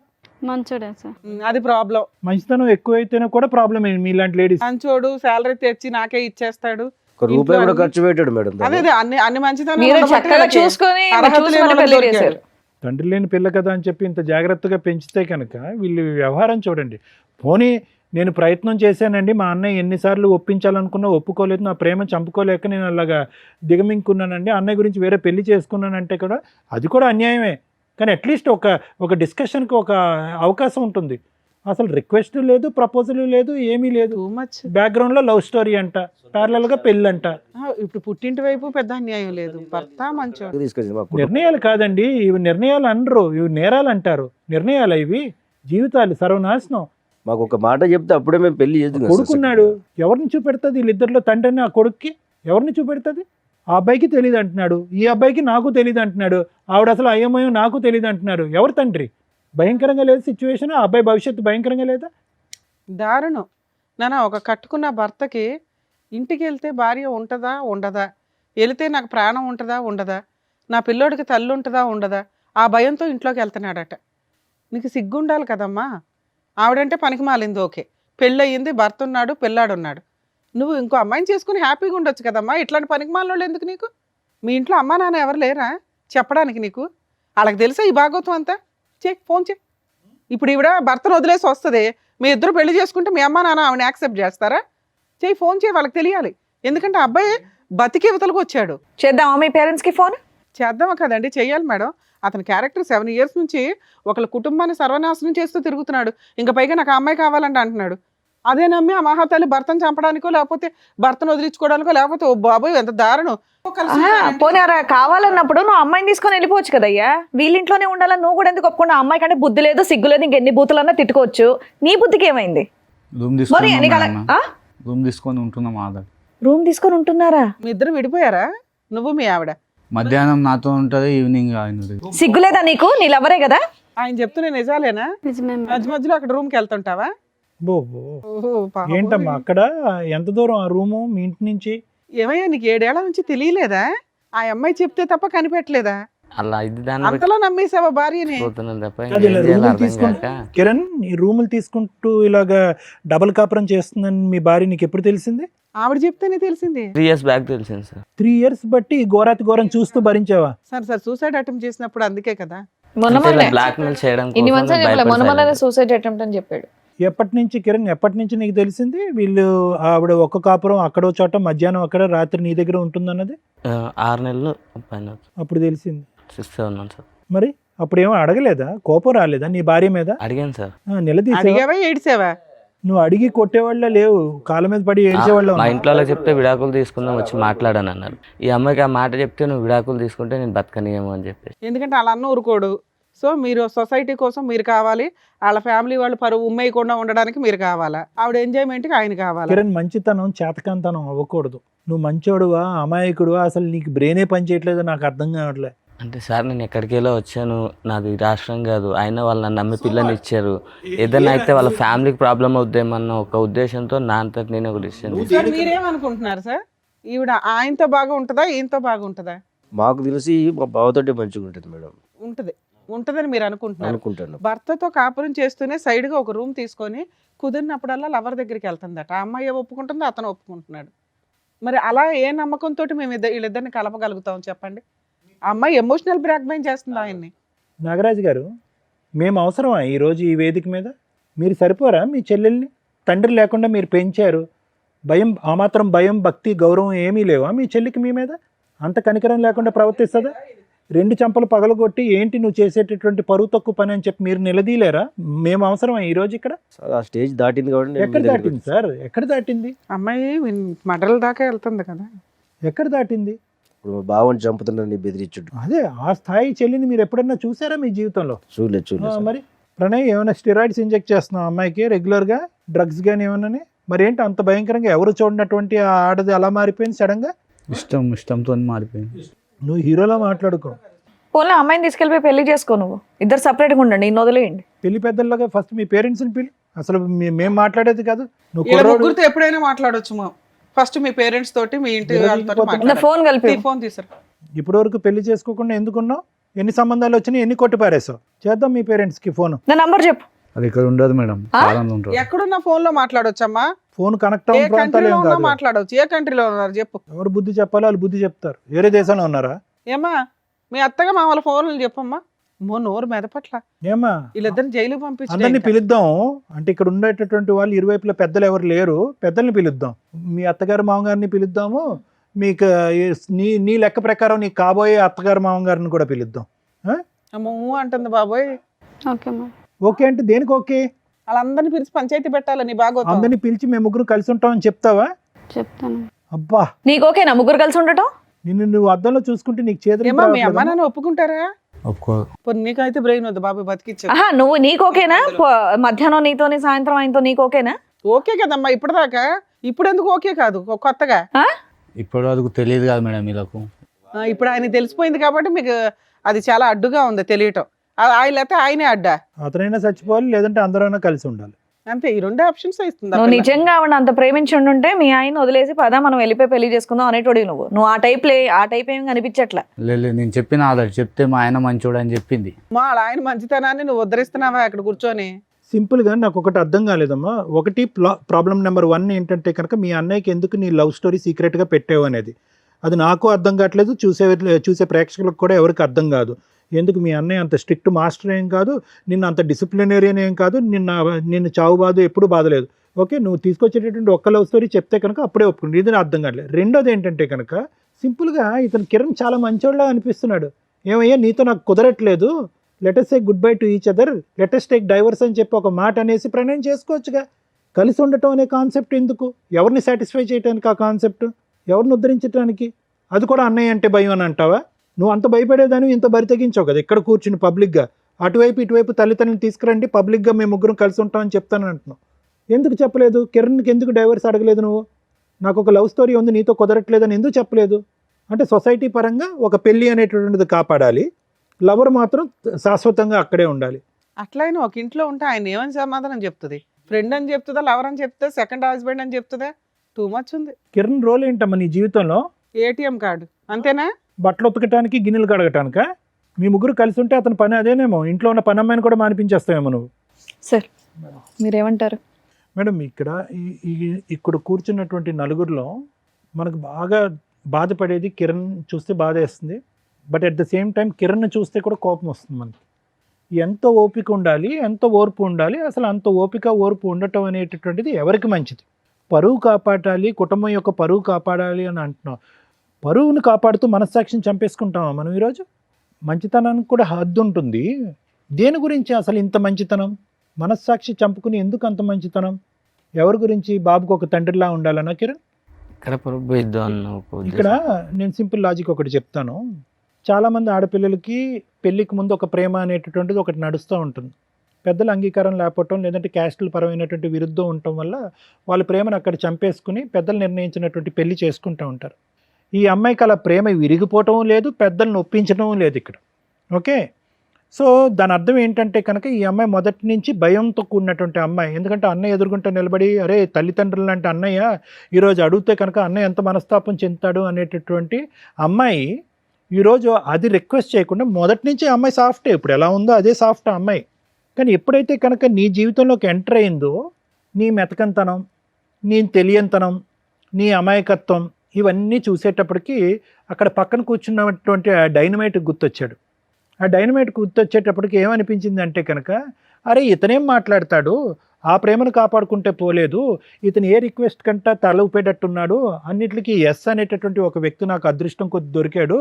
మంచోడే సార్. అది ప్రాబ్లం. మంచితనం ఎక్కువైతేనే కూడా ప్రాబ్లం మీలాంటి లేడీస్. మంచోడు, శాలరీ తెచ్చి నాకే ఇచ్చేస్తాడు. ఒక రూపాయి కూడా ఖర్చు పెట్టాడు మేడం తను. అదే అన్ని అన్ని మంచితనం మీరు ఉండబట్టే చక్కగా వీళ్ళకి చూసుకొని అర్హత చూసుకొని లేని వాళ్ళకి పెళ్లి దొరికాడు. చేశారు. తండ్రి లేని పిల్ల కదా అని చెప్పి ఇంత జాగ్రత్తగా పెంచితే కనుక వీళ్ళు వ్యవహారం చూడండి. పోనీ నేను ప్రయత్నం చేశానండి, మా అన్నయ్య ఎన్నిసార్లు ఒప్పించాలనుకున్నా ఒప్పుకోలేదు, నా ప్రేమ చంపుకోలేక నేను అలాగా దిగమింగుకున్నానండి, అన్నయ్య గురించి వేరే పెళ్లి చేసుకున్నానంటే కూడా అది కూడా అన్యాయమే. కానీ అట్లీస్ట్ ఒక డిస్కషన్కి ఒక అవకాశం ఉంటుంది. అసలు రిక్వెస్ట్ లేదు, ప్రపోజల్ లేదు, ఏమీ లేదు. Too much. బ్యాక్గ్రౌండ్లో లవ్ స్టోరీ అంట, ప్యారలల్గా పెళ్ళి అంట. ఇప్పుడు పుట్టింటి వైపు పెద్ద అన్యాయం లేదు. భర్త మంచోడు. తీసుకొచ్చింది మా కుటుంబం. నిర్ణయాలు కాదండి ఇవి, నిర్ణయాలు అనరు, ఇవి నేరాలు అంటారు. నిర్ణయాలు ఇవి, జీవితాలు సర్వనాశనం. మాకు ఒక మాట చెప్తే అప్పుడే మేము పెళ్లి చేద్దాం. కొడుకున్నాడు, ఎవరిని చూపెడుతుంది? వీళ్ళిద్దరిలో తండ్రిని ఆ కొడుక్కి ఎవరిని చూపెడుతుంది? ఆ అబ్బాయికి తెలియదు అంటున్నాడు, ఈ అబ్బాయికి నాకు తెలియదు అంటున్నాడు, ఆవిడ అసలు అయ్యమయం నాకు తెలియదు అంటున్నారు. ఎవరు తండ్రి? భయంకరంగా లేదు సిచ్యువేషన్. ఆ అబ్బాయి భవిష్యత్తు భయంకరంగా లేదా? దారుణం. నాన్న, ఒక కట్టుకున్న భర్తకి ఇంటికి వెళ్తే భార్య ఉంటుందా ఉండదా, వెళితే నాకు ప్రాణం ఉంటుందా ఉండదా, నా పిల్లోడికి తల్లి ఉంటుందా ఉండదా, ఆ భయంతో ఇంట్లోకి వెళ్తున్నాడట. నీకు సిగ్గుండాలి కదమ్మా. ఆవిడంటే పనికి మాలింది, ఓకే, పెళ్ళయింది, భర్త ఉన్నాడు, పిల్లాడున్నాడు. నువ్వు ఇంకో అమ్మాయిని చేసుకుని హ్యాపీగా ఉండొచ్చు కదమ్మా. ఇట్లాంటి పనికి మాలినోళ్ళు ఎందుకు నీకు? మీ ఇంట్లో అమ్మా నాన్న ఎవరు లేరా చెప్పడానికి నీకు? వాళ్ళకి తెలుసా ఈ భాగవతం అంతా? ఫోన్ చే. ఇప్పుడు ఈవిడ భర్తను వదిలేసి వస్తుంది, మీ ఇద్దరు పెళ్లి చేసుకుంటే మీ అమ్మా నాన్న ఆవిడని యాక్సెప్ట్ చేస్తారా? ఫోన్ చేయి, వాళ్ళకి తెలియాలి. ఎందుకంటే అబ్బాయి బతికి ఇవతలకు వచ్చాడు. చేద్దామా మీ పేరెంట్స్కి ఫోన్? చేద్దామా కదండి, చెయ్యాలి మేడం. అతని క్యారెక్టర్ 7 years నుంచి ఒకళ్ళ కుటుంబాన్ని సర్వనాశనం చేస్తూ తిరుగుతున్నాడు. ఇంకా పైగా నాకు ఆ అమ్మాయి కావాలంటే అంటున్నాడు. అదే నమ్మి ఆ మహాతల్లి భర్తను చంపడానికో లేకపోతే భర్తను వదిలించుకోవడానికో లేకపోతే ఓ బాబోయ్ ఎంత దారుణం. పోనీ కావాలన్నప్పుడు నువ్వు అమ్మాయిని తీసుకొని వెళ్ళిపోవచ్చు కదయ్యా. వీళ్ళింట్లోనే ఉండాలని నువ్వు కూడా ఎందుకు ఒప్పుకున్నా? అమ్మాయి కంటే బుద్ధి లేదు, సిగ్గు లేదు, ఇంకెన్ని బూతులన్నా తిట్టుకోవచ్చు. నీ బుద్ధికి ఏమైంది? రూమ్ మరి రూమ్ తీసుకొని ఉంటున్నాం ఆధార్. రూమ్ తీసుకొని ఉంటున్నారా? మీ ఇద్దరు విడిపోయారా, నువ్వు మీ ఆవిడ? మధ్యాహ్నం నాతో ఉంటది, ఈవినింగ్ ఆయన. సిగ్గులేదా నీకు? నీ లవరే కదా. ఆయన చెప్తున్నా నిజాలేనా? నిజమే మేడం. మధ్య మధ్యలో అక్కడ రూమ్కి వెళ్తుంటావా? ఓహో, ఏంటమ్మా అక్కడ ఎంత దూరం ఆ రూము మీ ఇంటి నుంచి? ఏమయ్యా, నీకు 7 ఏళ్ల నుంచి తెలియలేదా? ఆ అమ్మాయి చెప్తే తప్ప కనిపెట్టలేదా? అలా ఇది దాన్ని అంతలా నమ్మేసావా భార్యని? పోతున్నాను తప్ప అది ఇలా ఏం చేయాలో రూములు అర్థం తీసుకుంటూ కాక. కిరణ్, ఈ రూములు తీసుకుంటూ ఇలాగా డబల్ కాపురం చేస్తుందని మీ భార్య నీకు ఎప్పుడు తెలిసింది? ఆవిడ చెప్తేనే తెలిసింది. 3 years బ్యాక్ తెలిసింది సార్. 3 years బట్టి ఈ ఘోరాతి ఘోరం చూస్తూ భరించావా? సార్ సూసైడ్ అటెంప్ట్ చేసినప్పుడు అందుకే కదా. బ్లాక్ మెయిల్ చేయడం ఇన్ని కోసం మంత్స్ భయపడి మొన్న silent. సూసైడ్ అటెంప్ట్ అని చెప్పాడు. ఎప్పటి నుంచి కిరణ్, ఎప్పటి నుంచి నీకు తెలిసింది వీళ్ళు ఆవిడ ఒక్క కాపురం అక్కడో చోట మధ్యాహ్నం అక్కడ రాత్రి నీ దగ్గర ఉంటుందన్నది? 6 నెలలు పైన అప్పుడు తెలిసింది. 6-7 months సార్. మరి అప్పుడు ఏమో అడగలేదా? కోపం రాలేదా నీ భార్య మీద? అడిగాను సార్. నిలదీసా? అడిగావా ఏడ్చావా? నువ్వు అడిగి కొట్టేవాళ్ళ లేవు, కాళ్ళ మీద పడి ఏడ్చేవాళ్ళు. మా ఇంట్లో వాళ్ళకి చెప్తే విడాకులు తీసుకుందాం వచ్చి మాట్లాడాను అన్నారు. ఈ అమ్మాయికి ఆ మాట చెప్తే నువ్వు విడాకులు తీసుకుంటే నేను బతకనియేమో అని చెప్పేసి. ఎందుకంటే వాళ్ళ అన్న ఊరుకోడు. సో మీరు సొసైటీ కోసం మీరు కావాలి, వాళ్ళ ఫ్యామిలీ వాళ్ళు పరువు ఉమ్మేయకుండా ఉండడానికి మీరు కావాలా, ఆవిడ ఎంజాయ్మెంట్కి ఆయన కావాలి. కిరణ్, మంచితనం చేతకాంతనం అవ్వకూడదు. నువ్వు మంచోడువా అమాయకుడువా, అసలు నీకు బ్రెయినే పని చేయట్లేదో నాకు అర్థం కావట్లే. అంటే సార్ నేను ఎక్కడికెళ్ళో వచ్చాను, నాది రాష్ట్రం కాదు, అయినా వాళ్ళు నన్ను నమ్మి పిల్లని ఇచ్చారు. ఏదైనా అయితే వాళ్ళ ఫ్యామిలీకి ప్రాబ్లం అవుద్దేమన్న ఒక ఉద్దేశంతో నా అంతటి నేను ఒక డిసిషన్. సార్ మీరేమనుకుంటున్నారు సార్? ఈవిడ ఆయనతో బాగా ఉంటుందా, ఈయనతో బాగా ఉంటుందా? మాకు తెలిసి మా బావతోటే మంచిగా ఉంటుంది మేడం. ఉంటుందని మీరు అనుకుంటున్నారు. అనుకుంటాను. భర్తతో కాపురం చేస్తూనే సైడ్గా ఒక రూమ్ తీసుకొని కుదిరినప్పుడల్లా లవర్ దగ్గరికి వెళ్తుందట. ఆ అమ్మాయి ఒప్పుకుంటుందో అతను ఒప్పుకుంటున్నాడు. మరి అలా ఏ నమ్మకంతో మేము వీళ్ళిద్దరిని కలపగలుగుతాం చెప్పండి? ఆ అమ్మాయి ఎమోషనల్ బ్లాక్మెయిల్ చేస్తుంది ఆయన్ని. నాగరాజు గారు, మేము అవసరమా ఈరోజు ఈ వేదిక మీద? మీరు సరిపోరా? మీ చెల్లెల్ని తండ్రి లేకుండా మీరు పెంచారు, భయం, ఆ మాత్రం భయం, భక్తి, గౌరవం ఏమీ లేవా మీ చెల్లికి మీ మీద? అంత కనికరం లేకుండా ప్రవర్తిస్తుందా? 2 చెంపలు పగలగొట్టి ఏంటి నువ్వు చేసేటటువంటి పరువు తక్కువ పని అని చెప్పి మీరు నిలదీలేరా? మేము అవసరమా ఈ రోజు ఇక్కడ? సార్ ఆ స్టేజ్ దాటింది కాబట్టి నేను ఎక్కడ మీ దగ్గరికి దాటింది సార్? ఎక్కడ దాటింది? అమ్మాయి మడల దాకా వెళ్తుంది కదా. ఎక్కడ దాటింది? ఇప్పుడు మా బావని చంపుతున్నారని బెదిరించుడు. అదే ఆ స్థాయి చెల్లిని మీరు ఎప్పుడన్నా చూసారా మీ జీవితంలో? చూడలేదు ఆ, సార్. మరి ప్రణయ్ ఏమైనా స్టెరాయిడ్స్ ఇంజెక్ట్ చేస్తున్నావు అమ్మాయికి రెగ్యులర్గా? డ్రగ్స్ కానీ ఏమన్నా? మరి ఏంటి అంత భయంకరంగా ఎవరు చూడనటువంటి ఆ ఆడది అలా మారిపోయింది సడన్గా? ఇష్టంతో మారిపోయింది. నువ్వు హీరోలా మాట్లాడుకో. పోనీ అమ్మాయిని తీసుకెళ్ళిపోయి పెళ్లి చేసుకో, నువ్వు ఇద్దరు సపరేట్గా ఉండండి, ఇన్ని వదిలేయండి. పెళ్లి పెద్దల్లాగా ఫస్ట్ మీ పేరెంట్స్ని పిలు. అసలు మేము మాట్లాడేది కాదు. నువ్వు ఇలా కుర్రోడు. ముగ్గురితో ఎప్పుడైనా మాట్లాడొచ్చు మా. ఫస్ట్ మీ పేరెంట్స్ తోటి, మీ ఇంటి ఇలా వాళ్ళతో తీసుకుపోతున్నా. నా ఫోన్ కలిపి ఫోన్ తీసారు. ఇప్పటి వరకు పెళ్లి చేసుకోకుండా ఎందుకున్నావు? ఎన్ని సంబంధాలు వచ్చినాయి, ఎన్ని కొట్టి పారేసావు? చేద్దాం మీ పేరెంట్స్కి ఫోన్. నా నంబర్ చెప్పు. అది ఇక్కడ ఉండదు మేడం, ఆ? కాలంలో ఉంటారు. ఎక్కడున్న ఫోన్ లో మాట్లాడొచ్చమ్మా? ఫోన్ కనెక్ట్ ఏ అవ్వని ప్రాంతాలు కంట్రీలో ఏం ఉన్నా కాదు. మాట్లాడవచ్చు. ఏ కంట్రీలో ఉన్నారు చెప్పు. ఎవరు బుద్ధి చెప్పాలో వాళ్ళు బుద్ధి చెప్తారు. వేరే దేశంలో ఉన్నారా? ఏమా మీ అత్తగా మా వాళ్ళ ఫోన్లు చెప్పమ్మా. నోరు మెదపట్ల. ఏమా వీళ్ళిద్దరిని జైలుకి అందరినీ పంపించి పిలుద్దాం. అంటే ఇక్కడ ఉండేటటువంటి వాళ్ళు ఇరువైపుల పెద్దలు ఎవరు లేరు, పెద్దల్ని పిలుద్దాం. మీ అత్తగారు మామగారిని పిలుద్దాము. మీకు నీ నీ లెక్క ప్రకారం నీ కాబోయే అత్తగారు మామగారిని కూడా పిలుద్దాం. అమ్మో అంటుంది బాబోయ్. Okay madam. ఓకే అంటే దేనికి ఓకే? వాళ్ళందరినీ పిలిచి పంచాయతీ పెట్టాలని బాగా అందరినీ పిలిచి మేము ముగ్గురు కలిసి ఉంటామని చెప్తావా? చెప్తాను. అబ్బా, నీకు ఓకేనా ముగ్గురు కలిసి ఉండటం? నిన్ను నువ్వు అద్దంలో చూసుకుంటే నీకు చేతులు ఏమా మీ అమ్మ నాన్న ఒప్పుకుంటారా? ఒప్పుకో. పోనీ నీకైతే బ్రెయిన్ వద్దు బాబు బతికిచ్చా. ఆహా, నువ్వు నీకు ఓకేనా? మధ్యాహ్నం నీతోని సాయంత్రం ఆయనతో నీకు ఓకేనా? ఓకే కదమ్మా ఇప్పటిదాకా. ఇప్పుడు ఎందుకు ఓకే కాదు కొత్తగా? ఇప్పటి వరకు తెలియదు కదా మేడం వీళ్ళకు. ఇప్పుడు ఆయన తెలిసిపోయింది కాబట్టి మీకు అది చాలా అడ్డుగా ఉంది తెలియటం. ఆయన లేకపోతే ఆయనే అడ్డా. అతనైనా చచ్చిపోవాలి, లేదంటే అందరైనా కలిసి ఉండాలి. అంతే, ఈ 2 ఆప్షన్స్ ఇస్తుంది. నువ్వు నిజంగా ఆవిడ అంత ప్రేమించి ఉండుంటే మీ ఆయన వదిలేసి పదా మనం వెళ్ళిపోయి పెళ్లి చేసుకుందాం అనేటోడి. నువ్వు ఆ టైప్ ఏం కనిపించట్లా. లేదు నేను చెప్పిన ఆల్రెడీ చెప్తే మా ఆయన మంచోడు అని చెప్పింది. మా ఆయన మంచితనాన్ని నువ్వు ఉద్ధరిస్తున్నావా అక్కడ కూర్చొని? సింపుల్గా నాకు ఒకటి అర్థం కాలేదమ్మా. ఒకటి ప్రాబ్లం నెంబర్ 1 ఏంటంటే కనుక మీ అన్నయ్యకి ఎందుకు నీ లవ్ స్టోరీ సీక్రెట్గా పెట్టావు అనేది. అది నాకు అర్థం కావట్లేదు, చూసే ప్రేక్షకులకు కూడా ఎవరికి అర్థం కాదు. ఎందుకు మీ అన్నయ్య అంత స్ట్రిక్ట్ మాస్టర్ ఏం కాదు, నిన్ను అంత డిసిప్లినరియన్ ఏం కాదు, నిన్ను చావు బాధ ఎప్పుడు బాధలేదు. ఓకే, నువ్వు తీసుకొచ్చేటటువంటి ఒక్క లవ్ స్టోరీ చెప్తే కనుక అప్పుడే ఒప్పుకుంటుంది. ఇది అర్థం కావట్లేదు. రెండోది ఏంటంటే కనుక సింపుల్గా ఇతను కిరణ్ చాలా మంచోళ్ళ అనిపిస్తున్నాడు. ఏమయ్యా నీతో నాకు కుదరట్లేదు, let's say good bye to each other, let's take divorce అని చెప్పి ఒక మాట అనేసి ప్రణయం చేసుకోవచ్చుగా. కలిసి ఉండటం అనే కాన్సెప్ట్ ఎందుకు? ఎవరిని సాటిస్ఫై చేయడానికి ఆ కాన్సెప్ట్? ఎవరిని ఉద్ధరించడానికి? అది కూడా అన్నయ్య అంటే భయం అని అంటావా? నువ్వు అంత భయపడేదాన్ని ఇంత బరి తెగించావు కదా ఇక్కడ కూర్చుని పబ్లిక్గా. అటువైపు ఇటువైపు తల్లిదండ్రులను తీసుకురండి, పబ్లిక్గా మేము ముగ్గురం కలిసి ఉంటామని చెప్తానని అంటున్నావు. ఎందుకు చెప్పలేదు? కిరణ్కి ఎందుకు డైవర్స్ అడగలేదు నువ్వు? నాకు ఒక లవ్ స్టోరీ ఉంది నీతో కుదరట్లేదని ఎందుకు చెప్పలేదు? అంటే సొసైటీ పరంగా ఒక పెళ్ళి అనేటటువంటిది కాపాడాలి, లవర్ మాత్రం శాశ్వతంగా అక్కడే ఉండాలి. అట్లయినా ఒక ఇంట్లో ఉంటే ఆయన ఏమని సమాధానం చెప్తుంది? ఫ్రెండ్ అని చెప్తుందా, లవర్ అని చెప్తుందా, సెకండ్ హస్బెండ్ అని చెప్తుందా? టూ మచ్ ఉంది. కిరణ్ రోల్ ఏంటమ్మా నీ జీవితంలో? ఏటీఎం కార్డు అంతేనా? బట్టలు ఉతకటానికి, గిన్నెలు కడగటానికా? మీ ముగ్గురు కలిసి ఉంటే అతని పని అదేనేమో. ఇంట్లో ఉన్న పని అమ్మాయిని కూడా మానిపించేస్తావేమో నువ్వు. సార్ మీరేమంటారు? మేడం ఇక్కడ ఇక్కడ కూర్చున్నటువంటి నలుగురిలో మనకు బాగా బాధపడేది కిరణ్ చూస్తే బాధ వేస్తుంది. But at the same time Kiran చూస్తే కూడా కోపం వస్తుంది మనకి. ఎంత ఓపిక ఉండాలి, ఎంత ఓర్పు ఉండాలి, అసలు అంత ఓపిక ఓర్పు ఉండటం అనేటటువంటిది ఎవరికి మంచిది? పరువు కాపాడాలి, కుటుంబం యొక్క పరువు కాపాడాలి అని అంటున్నాం. పరువును కాపాడుతూ మనస్సాక్షిని చంపేసుకుంటామా మనం ఈరోజు? మంచితనానికి కూడా హద్దు ఉంటుంది. దేని గురించి అసలు ఇంత మంచితనం? మనస్సాక్షి చంపుకుని ఎందుకు అంత మంచితనం? ఎవరి గురించి? బాబుకు ఒక తండ్రిలా ఉండాలన్నా కిరణ్? ఇక్కడ పొరపోయిద్దాం అన్న ఒక ఉద్దేశం. ఇక్కడ నేను సింపుల్ లాజిక్ ఒకటి చెప్తాను. చాలామంది ఆడపిల్లలకి పెళ్ళికి ముందు ఒక ప్రేమ అనేటటువంటిది ఒకటి నడుస్తూ ఉంటుంది. పెద్దల అంగీకారం లేకపోవటం, లేదంటే క్యాస్టుల పరమైనటువంటి విరుద్ధం ఉండటం వల్ల వాళ్ళ ప్రేమను అక్కడ చంపేసుకుని పెద్దలు నిర్ణయించినటువంటి పెళ్లి చేసుకుంటూ ఉంటారు. ఈ అమ్మాయికి అలా ప్రేమ విరిగిపోవటం లేదు, పెద్దలను ఒప్పించడం లేదు ఇక్కడ. ఓకే, సో దాని అర్థం ఏంటంటే కనుక ఈ అమ్మాయి మొదటి నుంచి భయంతో కూడినటువంటి అమ్మాయి. ఎందుకంటే అన్నయ్య ఎదుర్కొంటే నిలబడి అరే తల్లిదండ్రులు లాంటి అన్నయ్య ఈరోజు అడిగితే కనుక అన్నయ్య ఎంత మనస్తాపం చెందుతాడు అనేటటువంటి అమ్మాయి ఈరోజు అది రిక్వెస్ట్ చేయకుండా మొదటి నుంచి అమ్మాయి సాఫ్టే. ఇప్పుడు ఎలా ఉందో అదే సాఫ్ట్ అమ్మాయి. కానీ ఎప్పుడైతే కనుక నీ జీవితంలోకి ఎంటర్ అయిందో నీ మెతకంతనం, నీ తెలియంతనం, నీ అమాయకత్వం ఇవన్నీ చూసేటప్పటికి అక్కడ పక్కన కూర్చున్నటువంటి ఆ డైనమైట్ గుర్తొచ్చాడు. ఆ డైనమైట్ గుర్తొచ్చేటప్పటికి ఏమనిపించింది అంటే కనుక అరే ఇతనేం మాట్లాడతాడు, ఆ ప్రేమను కాపాడుకుంటే పోలేదు, ఇతను ఏ రిక్వెస్ట్ కంటే తల ఊపేటట్టున్నాడు, అన్నిటికీ ఎస్ అనేటటువంటి ఒక వ్యక్తి నాకు అదృష్టం కొద్ది దొరికాడు,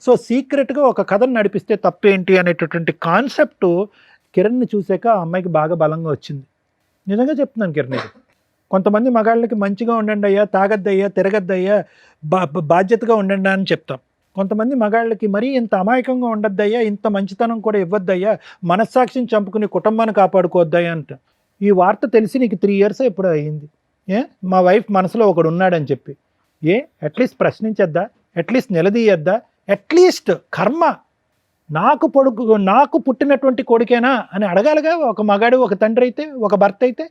సో సీక్రెట్గా ఒక కథను నడిపిస్తే తప్పేంటి అనేటటువంటి కాన్సెప్ట్ కిరణ్ని చూసాక ఆ అమ్మాయికి బాగా బలంగా వచ్చింది. నిజంగా చెప్తున్నాను కిరణ్, ఇది కొంతమంది మగాళ్ళకి మంచిగా ఉండండి అయ్యా, తాగద్దయ్యా, తిరగద్దయ్యా, బాధ్యతగా ఉండండి అని చెప్తాం. కొంతమంది మగాళ్ళకి మరీ ఇంత అమాయకంగా ఉండద్దయ్యా, ఇంత మంచితనం కూడా ఇవ్వద్దయ్యా, మనస్సాక్షిని చంపుకుని కుటుంబాన్ని కాపాడుకోవద్దయ్యా అంట. ఈ వార్త తెలిసి నీకు 3 years ఎప్పుడు అయ్యింది. మా వైఫ్ మనసులో ఒకడు ఉన్నాడని చెప్పి అట్లీస్ట్ ప్రశ్నించద్దా, అట్లీస్ట్ నిలదీయద్దా, అట్లీస్ట్ కర్మ నాకు పుట్టినటువంటి కొడుకేనా అని అడగాలిగా ఒక మగాడు, ఒక తండ్రి అయితే, ఒక భర్త అయితే.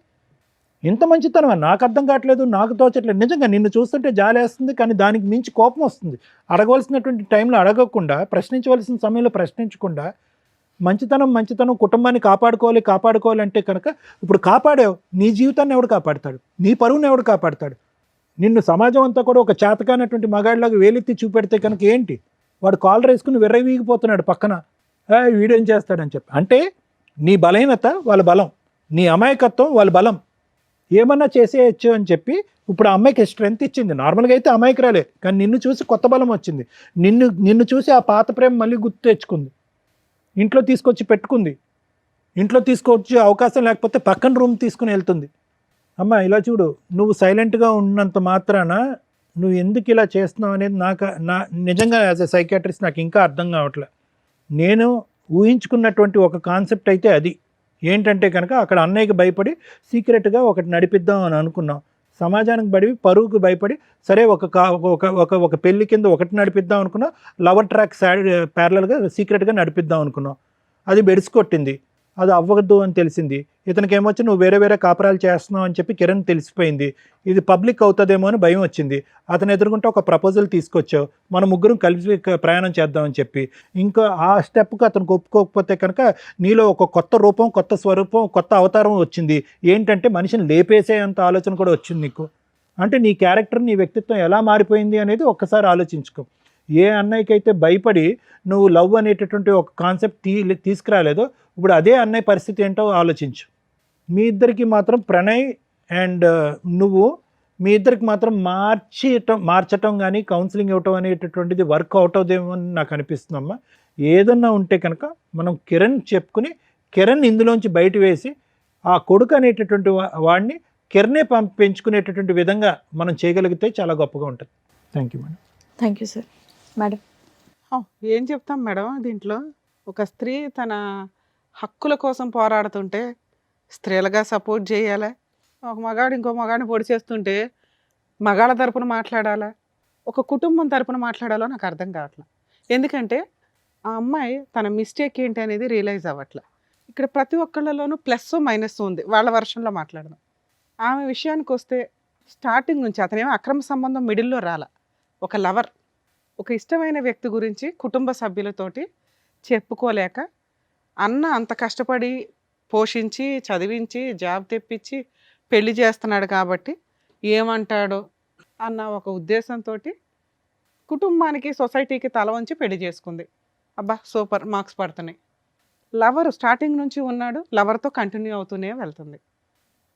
ఇంత మంచితనం నాకు అర్థం కావట్లేదు, నాకు తోచట్లేదు. నిజంగా నిన్ను చూస్తుంటే జాలేస్తుంది, కానీ దానికి మించి కోపం వస్తుంది. అడగవలసినటువంటి టైంలో అడగకుండా, ప్రశ్నించవలసిన సమయంలో ప్రశ్నించకుండా, మంచితనం కుటుంబాన్ని కాపాడుకోవాలి అంటే కనుక ఇప్పుడు కాపాడావు, నీ జీవితాన్ని ఎవడు కాపాడతాడు, నీ పరువుని ఎవడు కాపాడతాడు? నిన్ను సమాజం అంతా కూడా ఒక చేతకానటువంటి మగాడిలాగా వేలెత్తి చూపెడితే కనుక ఏంటి, వాడు కాలర్ వేసుకుని విర్రవీగిపోతున్నాడు పక్కన, వీడేం చేస్తాడని చెప్పి. అంటే నీ బలహీనత వాళ్ళ బలం, నీ అమాయకత్వం వాళ్ళ బలం, ఏమన్నా చేసేయచ్చు అని చెప్పి ఇప్పుడు ఆ అమ్మాయికి స్ట్రెంత్ ఇచ్చింది. నార్మల్గా అయితే అమాయకురాలే, కానీ నిన్ను చూసి కొత్త బలం వచ్చింది. నిన్ను చూసి ఆ పాత ప్రేమ మళ్ళీ గుర్తు తెచ్చుకుంది, ఇంట్లో తీసుకొచ్చి పెట్టుకుంది. ఇంట్లో తీసుకొచ్చి అవకాశం లేకపోతే పక్కన రూమ్ తీసుకుని వెళ్తుంది. అమ్మ ఇలా చూడు, నువ్వు సైలెంట్గా ఉన్నంత మాత్రాన నువ్వు ఎందుకు ఇలా చేస్తున్నావు అనేది నా నిజంగా యాజ్ ఎ సైకాట్రిస్ట్ నాకు ఇంకా అర్థం కావట్లే. నేను ఊహించుకున్నటువంటి ఒక కాన్సెప్ట్ అయితే అది ఏంటంటే కనుక అక్కడ అన్నయ్యకి భయపడి సీక్రెట్గా ఒకటి నడిపిద్దాం అని అనుకున్నాం. సమాజానికి భయపడి, పరువుకి భయపడి, సరే ఒక పెళ్లి కింద ఒకటి నడిపిద్దాం అనుకున్నాం, లవర్ ట్రాక్ ప్యారలల్గా సీక్రెట్గా నడిపిద్దాం అనుకున్నాం. అది బెడిసికొట్టింది, అది అవ్వద్దు అని తెలిసింది. ఇతనికి ఏమొచ్చి నువ్వు వేరే కాపురాలు చేస్తున్నావు అని చెప్పి కిరణ్ తెలిసిపోయింది. ఇది పబ్లిక్ అవుతుందేమో అని భయం వచ్చింది. అతను ఎదుర్కొంటే ఒక ప్రపోజల్ తీసుకొచ్చావు, మన ముగ్గురం కలిసి ప్రయాణం చేద్దామని చెప్పి. ఇంకా ఆ స్టెప్కి అతనికి ఒప్పుకోకపోతే కనుక నీలో ఒక కొత్త రూపం, కొత్త స్వరూపం, కొత్త అవతారం వచ్చింది. ఏంటంటే మనిషిని లేపేసేంత ఆలోచన కూడా వచ్చింది నీకు. అంటే నీ క్యారెక్టర్, నీ వ్యక్తిత్వం ఎలా మారిపోయింది అనేది ఒక్కసారి ఆలోచించుకో. ఏ అన్నయ్యకైతే భయపడి నువ్వు లవ్ అనేటటువంటి ఒక కాన్సెప్ట్ తీసుకురాలేదో, ఇప్పుడు అదే అన్నయ్య పరిస్థితి ఏంటో ఆలోచించు. మీ ఇద్దరికి మాత్రం ప్రణయ్ అండ్ నువ్వు మీ ఇద్దరికి మాత్రం మార్చటం కానీ కౌన్సిలింగ్ ఇవ్వటం అనేటటువంటిది వర్క్ అవుట్ అవుదేమో అని నాకు అనిపిస్తుందమ్మా. ఏదన్నా ఉంటే కనుక మనం కిరణ్ చెప్పుకుని కిరణ్ ఇందులోంచి బయట వేసి ఆ కొడుకు అనేటటువంటి వాడిని కిరణే పెంచుకునేటటువంటి విధంగా మనం చేయగలిగితే చాలా గొప్పగా ఉంటుంది. Thank you madam. Thank you sir. Madam, ఏం చెప్తాం మేడం, దీంట్లో ఒక స్త్రీ తన హక్కుల కోసం పోరాడుతుంటే స్త్రీలుగా సపోర్ట్ చేయాలా, ఒక మగాడు ఇంకో మగాడిని పొడి చేస్తుంటే మగాళ్ళ తరపున మాట్లాడాలా, ఒక కుటుంబం తరపున మాట్లాడాలో నాకు అర్థం కావట్లేదు. ఎందుకంటే ఆ అమ్మాయి తన మిస్టేక్ ఏంటి అనేది రియలైజ్ అవ్వట్లే. ఇక్కడ ప్రతి ఒక్కళ్ళలోనూ ప్లస్ మైనస్ ఉంది. వాళ్ళ వర్షన్లో మాట్లాడదాం. ఆమె విషయానికి వస్తే స్టార్టింగ్ నుంచి అతనేమో అక్రమ సంబంధం మిడిల్లో రాల, ఒక లవర్, ఒక ఇష్టమైన వ్యక్తి గురించి కుటుంబ సభ్యులతోటి చెప్పుకోలేక అన్న అంత కష్టపడి పోషించి, చదివించి, జాబ్ తెప్పించి పెళ్లి చేస్తున్నాడు కాబట్టి ఏమంటాడో అన్న ఒక ఉద్దేశంతో కుటుంబానికి, సొసైటీకి తల వంచి పెళ్లి చేసుకుంది. అబ్బా సూపర్, మార్క్స్ పడుతున్నాయి. లవర్ స్టార్టింగ్ నుంచి ఉన్నాడు, లవర్తో కంటిన్యూ అవుతూనే వెళ్తుంది,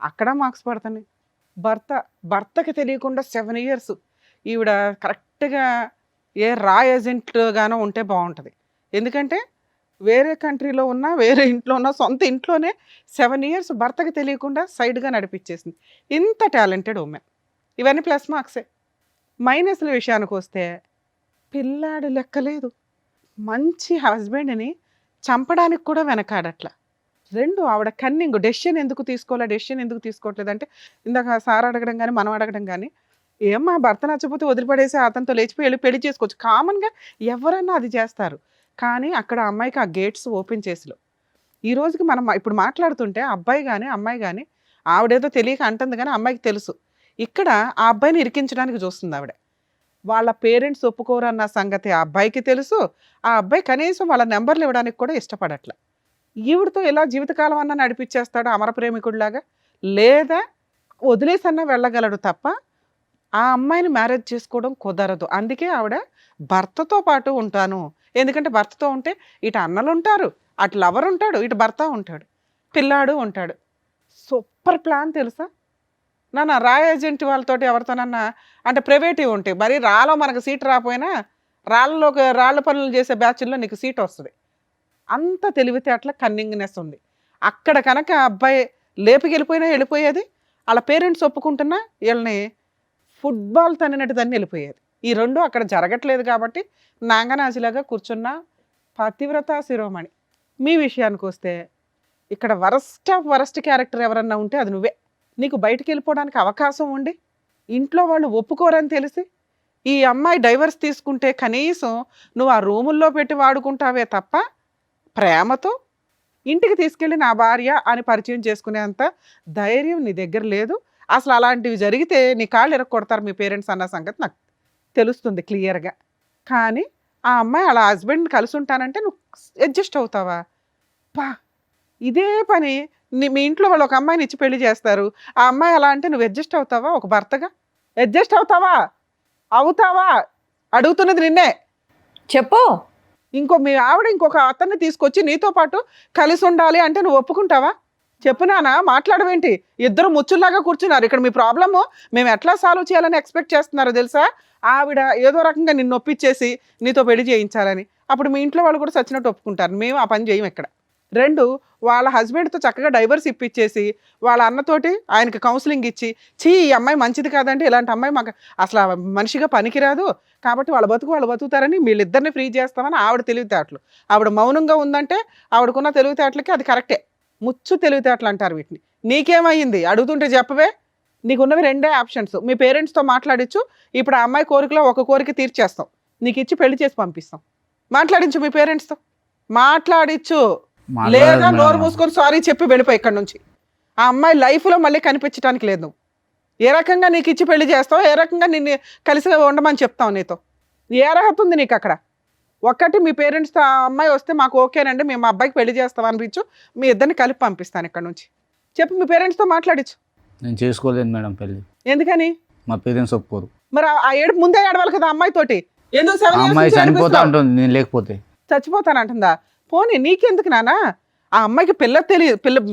అక్కడ మార్క్స్ పడుతున్నాయి. భర్తకి తెలియకుండా 7 years ఈవిడ కరెక్ట్గా ఏ రా ఏజెంట్గానో ఉంటే బాగుంటుంది. ఎందుకంటే వేరే కంట్రీలో ఉన్నా, వేరే ఇంట్లో ఉన్నా, సొంత ఇంట్లోనే 7 years భర్తకి తెలియకుండా సైడ్గా నడిపించేసింది. ఇంత టాలెంటెడ్ ఉమెన్. ఇవన్నీ ప్లస్ మార్క్సే. మైనస్ల విషయానికి వస్తే పిల్లాడు లెక్కలేదు, మంచి హస్బెండ్ని చంపడానికి కూడా వెనకాడట్ల. 2 ఆవిడ కన్నింగ్, డెసిషన్ ఎందుకు తీసుకోవట్లేదు అంటే ఇందాక సార్ అడగడం కానీ మనం అడగడం కానీ, ఏమ్మా భర్త నచ్చకపోతే వదిలిపడేసి అతనితో లేచిపోయి పెళ్లి చేసుకోవచ్చు, కామన్గా ఎవరన్నా అది చేస్తారు. కానీ అక్కడ అమ్మాయికి ఆ గేట్స్ ఓపెన్ చేసిలో ఈ రోజుకి మనం ఇప్పుడు మాట్లాడుతుంటే అబ్బాయి కానీ అమ్మాయి కానీ ఆవిడేదో తెలియక అంటుంది, కానీ అమ్మాయికి తెలుసు ఇక్కడ ఆ అబ్బాయిని ఇరికించడానికి చూస్తుంది ఆవిడ. వాళ్ళ పేరెంట్స్ ఒప్పుకోరు అన్న సంగతి ఆ అబ్బాయికి తెలుసు. ఆ అబ్బాయి కనీసం వాళ్ళ నెంబర్లు ఇవ్వడానికి కూడా ఇష్టపడట్ల. ఈవిడతో ఇలా జీవితకాలం అన్నా నడిపించేస్తాడు అమర ప్రేమికుడిలాగా, లేదా వదిలేసన్నా వెళ్ళగలడు తప్ప ఆ అమ్మాయిని మ్యారేజ్ చేసుకోవడం కుదరదు. అందుకే ఆవిడ భర్తతో పాటు ఉంటాను, ఎందుకంటే భర్తతో ఉంటే ఇటు అన్నలు ఉంటారు, అటు లవర్ ఉంటాడు, ఇటు భర్త ఉంటాడు, పిల్లాడు ఉంటాడు. సూపర్ ప్లాన్ తెలుసా నాన్న. రా ఏజెంట్ వాళ్ళతోటి ఎవరితోనన్నా అంటే ప్రైవేటివ్ ఉంటాయి, మరి రాలో మనకు సీట్ రాకపోయినా రాళ్ళ పనులు చేసే బ్యాచ్ల్లో నీకు సీట్ వస్తుంది. అంత తెలివితేటల కన్నింగ్నెస్ ఉంది అక్కడ. కనుక అబ్బాయి లేపుకెళ్ళిపోయినా వెళ్ళిపోయేది, వాళ్ళ పేరెంట్స్ ఒప్పుకుంటున్నా వీళ్ళని ఫుట్బాల్ తన్నినట్టు తన్ని వెళ్ళిపోయేది. ఈ రెండు అక్కడ జరగట్లేదు కాబట్టి నాంగనాజిలాగా కూర్చున్న పతివ్రత శిరోమణి. మీ విషయానికి వస్తే ఇక్కడ వరస్ట్ ఆఫ్ వరస్ట్ క్యారెక్టర్ ఎవరన్నా ఉంటే అది నువ్వే. నీకు బయటికి వెళ్ళిపోవడానికి అవకాశం ఉండి ఇంట్లో వాళ్ళు ఒప్పుకోరని తెలిసి ఈ అమ్మాయి డైవర్స్ తీసుకుంటే కనీసం నువ్వు ఆ రూముల్లో పెట్టి వాడుకుంటావే తప్ప ప్రేమతో ఇంటికి తీసుకెళ్ళి నా భార్య అని పరిచయం చేసుకునేంత ధైర్యం నీ దగ్గర లేదు. అసలు అలాంటివి జరిగితే నీ కాళ్ళు ఎరగొడతారు మీ పేరెంట్స్ అన్న సంగతి నాకు తెలుస్తుంది క్లియర్గా. కానీ ఆ అమ్మాయి అలా హస్బెండ్ కలిసి ఉంటానంటే నువ్వు అడ్జస్ట్ అవుతావా? పా ఇదే పని మీ ఇంట్లో వాళ్ళు ఒక అమ్మాయిని ఇచ్చి పెళ్లి చేస్తారు, ఆ అమ్మాయి అలా అంటే నువ్వు అడ్జస్ట్ అవుతావా? ఒక భర్తగా అడ్జస్ట్ అవుతావా? అడుగుతున్నది నిన్నే. చెప్పు. మీ ఆవిడ ఇంకొక అతన్ని తీసుకొచ్చి నీతో పాటు కలిసి ఉండాలి అంటే నువ్వు ఒప్పుకుంటావా? చెప్పు నాన్న, మాట్లాడవేంటి? ఇద్దరు ముచ్చుల్లాగా కూర్చున్నారు ఇక్కడ. మీ ప్రాబ్లము మేము ఎట్లా సాల్వ్ చేయాలని ఎక్స్పెక్ట్ చేస్తున్నారో తెలుసా? ఆవిడ ఏదో రకంగా నిన్ను ఒప్పించేసి నీతో పెళ్లి చేయించాలని. అప్పుడు మీ ఇంట్లో వాళ్ళు కూడా సచ్చినట్టు ఒప్పుకుంటారు. మేము ఆ పని చేయం ఇక్కడ. 2, వాళ్ళ హస్బెండ్తో చక్కగా డైవర్స్ ఇప్పించేసి వాళ్ళ అన్నతోటి ఆయనకి కౌన్సిలింగ్ ఇచ్చి, ఈ అమ్మాయి మంచిది కాదంటే ఇలాంటి అమ్మాయి మాకు అసలు మనిషిగా పనికిరాదు కాబట్టి వాళ్ళు బతుకుతారని వీళ్ళిద్దరిని ఫ్రీ చేస్తామని ఆవిడ తెలివితేటలు. ఆవిడ మౌనంగా ఉందంటే ఆవిడకున్న తెలివితేటలకి అది కరెక్టే. ముచ్చు తెలివితేటలు అంటారు వీటిని. నీకేమయ్యింది అడుగుతుంటే చెప్పవే. నీకున్నవి 2 ఆప్షన్స్. మీ పేరెంట్స్తో మాట్లాడించు, ఇప్పుడు ఆ అమ్మాయి కోరికలో ఒక కోరిక తీర్చేస్తాం, నీకు ఇచ్చి పెళ్లి చేసి పంపిస్తాం. మాట్లాడించు మీ పేరెంట్స్తో, మాట్లాడించు. లేదా నోరు మూసుకొని సారీ చెప్పి వెళ్ళిపోయి ఇక్కడ నుంచి. ఆ అమ్మాయి లైఫ్లో మళ్ళీ కనిపించడానికి లేదు. నువ్వు ఏ రకంగా నీకు ఇచ్చి పెళ్లి చేస్తావు, ఏ రకంగా నిన్ను కలిసి ఉండమని చెప్తావు, నీతో ఏ అర్హత ఉంది నీకు అక్కడ? ఒక్కటి మీ పేరెంట్స్తో ఆ అమ్మాయి వస్తే మాకు ఓకేనండి, మేము మా అబ్బాయికి పెళ్లి చేస్తాం అనిపించు, మీ ఇద్దరిని కలిపి పంపిస్తాను ఇక్కడ నుంచి చెప్పి మీ పేరెంట్స్తో మాట్లాడించు. నేను చేసుకోలేదు మేడం పెళ్ళి. ఎందుకని? మా పేరెంట్స్ ఒప్పుకోరు. మరి ఆ ఏడుపు ముందే ఏడవాలి కదా అమ్మాయితోటి. ఎందుకు 7 years అమ్మాయి నుంచి చనిపోతా ఏడిపిస్తావు? ఉంటుంది నేను లేకపోతే. చచ్చిపోతానంటుందా? పోనీ నీకెందుకు నానా? ఆ అమ్మాయికి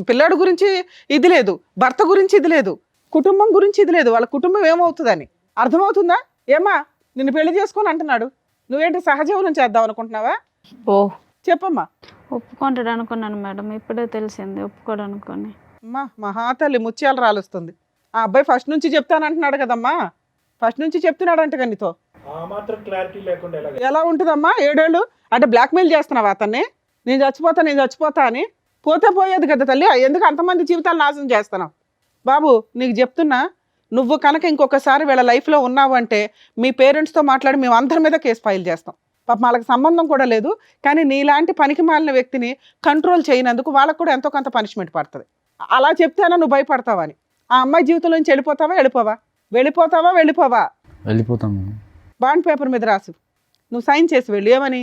పిల్లాడు గురించి ఇది లేదు, భర్త గురించి ఇది లేదు, కుటుంబం గురించి ఇది లేదు. వాళ్ళ కుటుంబం ఏమవుతుందని అర్థమవుతుందా? ఏమా నిన్ను పెళ్లి చేసుకొని అంటున్నాడు, నువ్వేంటి సహజీవనం చేద్దాం అనుకుంటున్నావా? ఓ చెప్పమ్మా. ఒప్పుకుంటాడు అనుకున్నాను మేడం, ఇప్పుడే తెలిసింది ఒప్పుకోడు అనుకోని. అమ్మా మహాతల్లి ముత్యాలు రాలుస్తుంది. ఆ అబ్బాయి ఫస్ట్ నుంచి చెప్తానంటున్నాడు కదమ్మా, ఫస్ట్ నుంచి చెప్తున్నాడంట కదా నీతో. ఎలా ఉంటుందమ్మా 7 ఏళ్ళు అంటే బ్లాక్మెయిల్ చేస్తున్నావా అతన్ని? నేను చచ్చిపోతా అని. పోతే పోయేది కదా తల్లి, ఎందుకు అంతమంది జీవితాలు నాశనం చేస్తున్నావు? బాబు నీకు చెప్తున్నా, నువ్వు కనుక ఇంకొకసారి వీళ్ళ లైఫ్లో ఉన్నావు అంటే మీ పేరెంట్స్తో మాట్లాడి మేము అందరి మీద కేసు ఫైల్ చేస్తాం. పాప వాళ్ళకి సంబంధం కూడా లేదు, కానీ నీలాంటి పనికి మాలిన వ్యక్తిని కంట్రోల్ చేయనందుకు వాళ్ళకు కూడా ఎంతో కొంత పనిష్మెంట్ పడుతుంది. అలా చెప్తేనా నువ్వు భయపడతావని? ఆ అమ్మాయి జీవితంలో నుంచి వెళ్ళిపోతావా? వెళ్ళిపోతాం. బాండ్ పేపర్ మీద రాసు, నువ్వు సైన్ చేసి వెళ్ళు. ఏమని?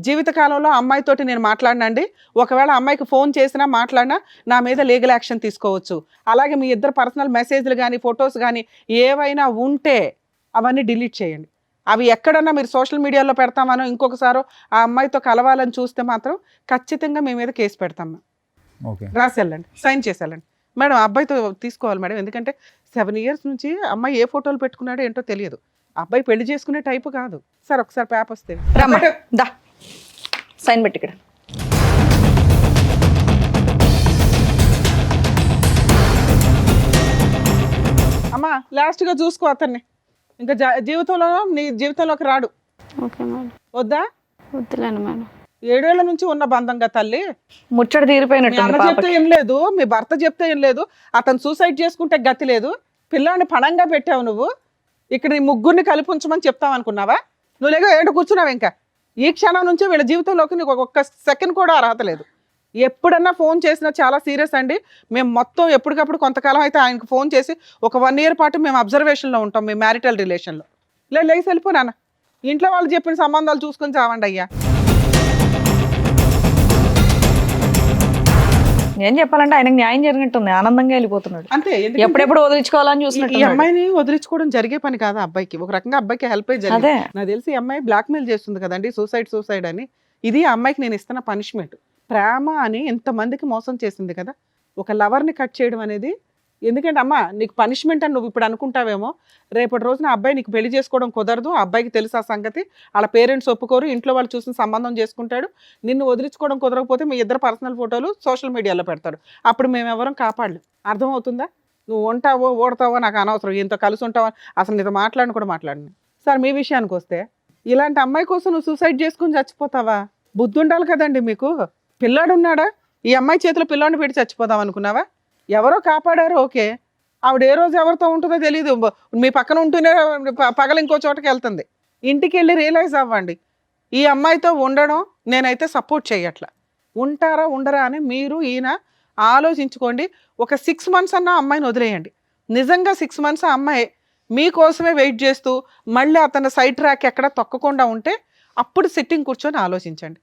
జీవితకాలంలో అమ్మాయితోటి నేను మాట్లాడినండి, ఒకవేళ అమ్మాయికి ఫోన్ చేసినా మాట్లాడినా నా మీద లీగల్ యాక్షన్ తీసుకోవచ్చు. అలాగే మీ ఇద్దరు పర్సనల్ మెసేజ్లు కానీ ఫొటోస్ కానీ ఏవైనా ఉంటే అవన్నీ డిలీట్ చేయండి. అవి ఎక్కడన్నా మీరు సోషల్ మీడియాలో పెడతామనో ఇంకొకసారో ఆ అమ్మాయితో కలవాలని చూస్తే మాత్రం ఖచ్చితంగా మీ మీద కేసు పెడతామా. ఓకే, రాసి వెళ్ళండి, సైన్ చేసి వెళ్ళండి. మేడం అబ్బాయితో తీసుకోవాలి మేడం, ఎందుకంటే 7 years నుంచి అమ్మాయి ఏ ఫోటోలు పెట్టుకున్నాడో ఏంటో తెలియదు. అబ్బాయి పెళ్లి చేసుకునే టైపు కాదు. సార్ ఒకసారి పేపర్ వస్తే రమ్మా, దా సైన్ పెట్టి ఇక్కడ. అమ్మా లాస్ట్గా చూసుకో అతన్ని, ఇంకా నీ జీవితంలోకి రాడు. Okay madam. వద్దా? వద్దులేను మేడం. 7 ఏళ్ల నుంచి ఉన్న బంధంగా తల్లి. ముచ్చట మీ తీరిపోయినట్టు అన్న చెప్తే ఏం లేదు, మీ భర్త చెప్తే ఏం లేదు, అతను సూసైడ్ చేసుకుంటే గతి లేదు, పిల్లాన్ని పణంగా పెట్టావు నువ్వు. ఇక్కడ నీ ముగ్గురిని కలిపి ఉంచమని చెప్తావు అనుకున్నావా? నువ్వు లేక ఏంటో కూర్చున్నావు. ఇంకా ఈ క్షణం నుంచి వీళ్ళ జీవితంలోకి నీకు ఒక్క సెకండ్ కూడా అర్హత లేదు. ఎప్పుడన్నా ఫోన్ చేసినా చాలా సీరియస్ అండి. మేము మొత్తం ఎప్పటికప్పుడు కొంతకాలం అయితే ఆయనకు ఫోన్ చేసి ఒక 1 year పాటు మేము అబ్జర్వేషన్లో ఉంటాం, మేము మ్యారిటల్ రిలేషన్లో. లేసి వెళ్ళిపోనా, ఇంట్లో వాళ్ళు చెప్పిన సంబంధాలు చూసుకొని చావండి అయ్యా. ఏం చెప్పాలంటే ఆయనకు న్యాయం జరిగినట్టుంది, ఆనందంగా వెళ్ళిపోతున్నాడు. అంతే. ఎప్పుడెప్పుడు వదిలించుకోవాలని ఈ చూసినట్టు. అమ్మాయిని వదిలించుకోవడం జరిగే పని కాదా అబ్బాయికి? ఒక రకంగా అబ్బాయికి హెల్ప్ అయ్యి జరిగింది. అదే నాకు తెలిసి ఈ అమ్మాయి బ్లాక్మెయిల్ చేస్తుంది కదండి, సూసైడ్ అని. ఇది ఆ అమ్మాయికి నేను ఇస్తున్న పనిష్మెంట్. ప్రేమ అని ఎంతమందికి మోసం చేసింది కదా, ఒక లవర్ని కట్ చేయడం అనేది, ఎందుకంటే అమ్మ నీకు పనిష్మెంట్ అని నువ్వు ఇప్పుడు అనుకుంటావేమో, రేపటి రోజున ఆ అబ్బాయి నీకు పెళ్లి చేసుకోవడం కుదరదు, ఆ అబ్బాయికి తెలుసు ఆ సంగతి, వాళ్ళ పేరెంట్స్ ఒప్పుకోరు, ఇంట్లో వాళ్ళు చూసిన సంబంధం చేసుకుంటాడు, నిన్ను వదిలించుకోవడం కుదరకపోతే మీ ఇద్దరు పర్సనల్ ఫోటోలు సోషల్ మీడియాలో పెడతాడు, అప్పుడు మేము ఎవరం కాపాడలేం. అర్థమవుతుందా? నువ్వు ఉంటావో ఓడతావో నాకు అనవసరం, ఇంత కలిసి ఉంటావో అసలు నీతో మాట్లాడిన కూడా మాట్లాడిన. సార్ మీ విషయానికి వస్తే, ఇలాంటి అమ్మాయి కోసం నువ్వు సూసైడ్ చేసుకుని చచ్చిపోతావా? బుద్ధి ఉండాలి కదండి మీకు. పిల్లాడు ఉన్నాడా? ఈ అమ్మాయి చేతిలో పిల్లాడిని పెట్టి చచ్చిపోదాం అనుకున్నావా? ఎవరో కాపాడారు, ఓకే. ఆవిడ ఏ రోజు ఎవరితో ఉంటుందో తెలియదు, మీ పక్కన ఉంటూనే పగల ఇంకో చోటకి వెళ్తుంది. ఇంటికి వెళ్ళి రియలైజ్ అవ్వండి, ఈ అమ్మాయితో ఉండడం నేనైతే సపోర్ట్ చేయట్లా. ఉంటారా ఉండరా అని మీరు ఈయన ఆలోచించుకోండి. ఒక 6 months అన్న అమ్మాయిని వదిలేయండి. నిజంగా 6 months ఆ అమ్మాయి మీకోసమే వెయిట్ చేస్తూ మళ్ళీ అతను సైడ్ ట్రాక్ ఎక్కడ తొక్కకుండా ఉంటే అప్పుడు సిట్టింగ్ కూర్చొని ఆలోచించండి.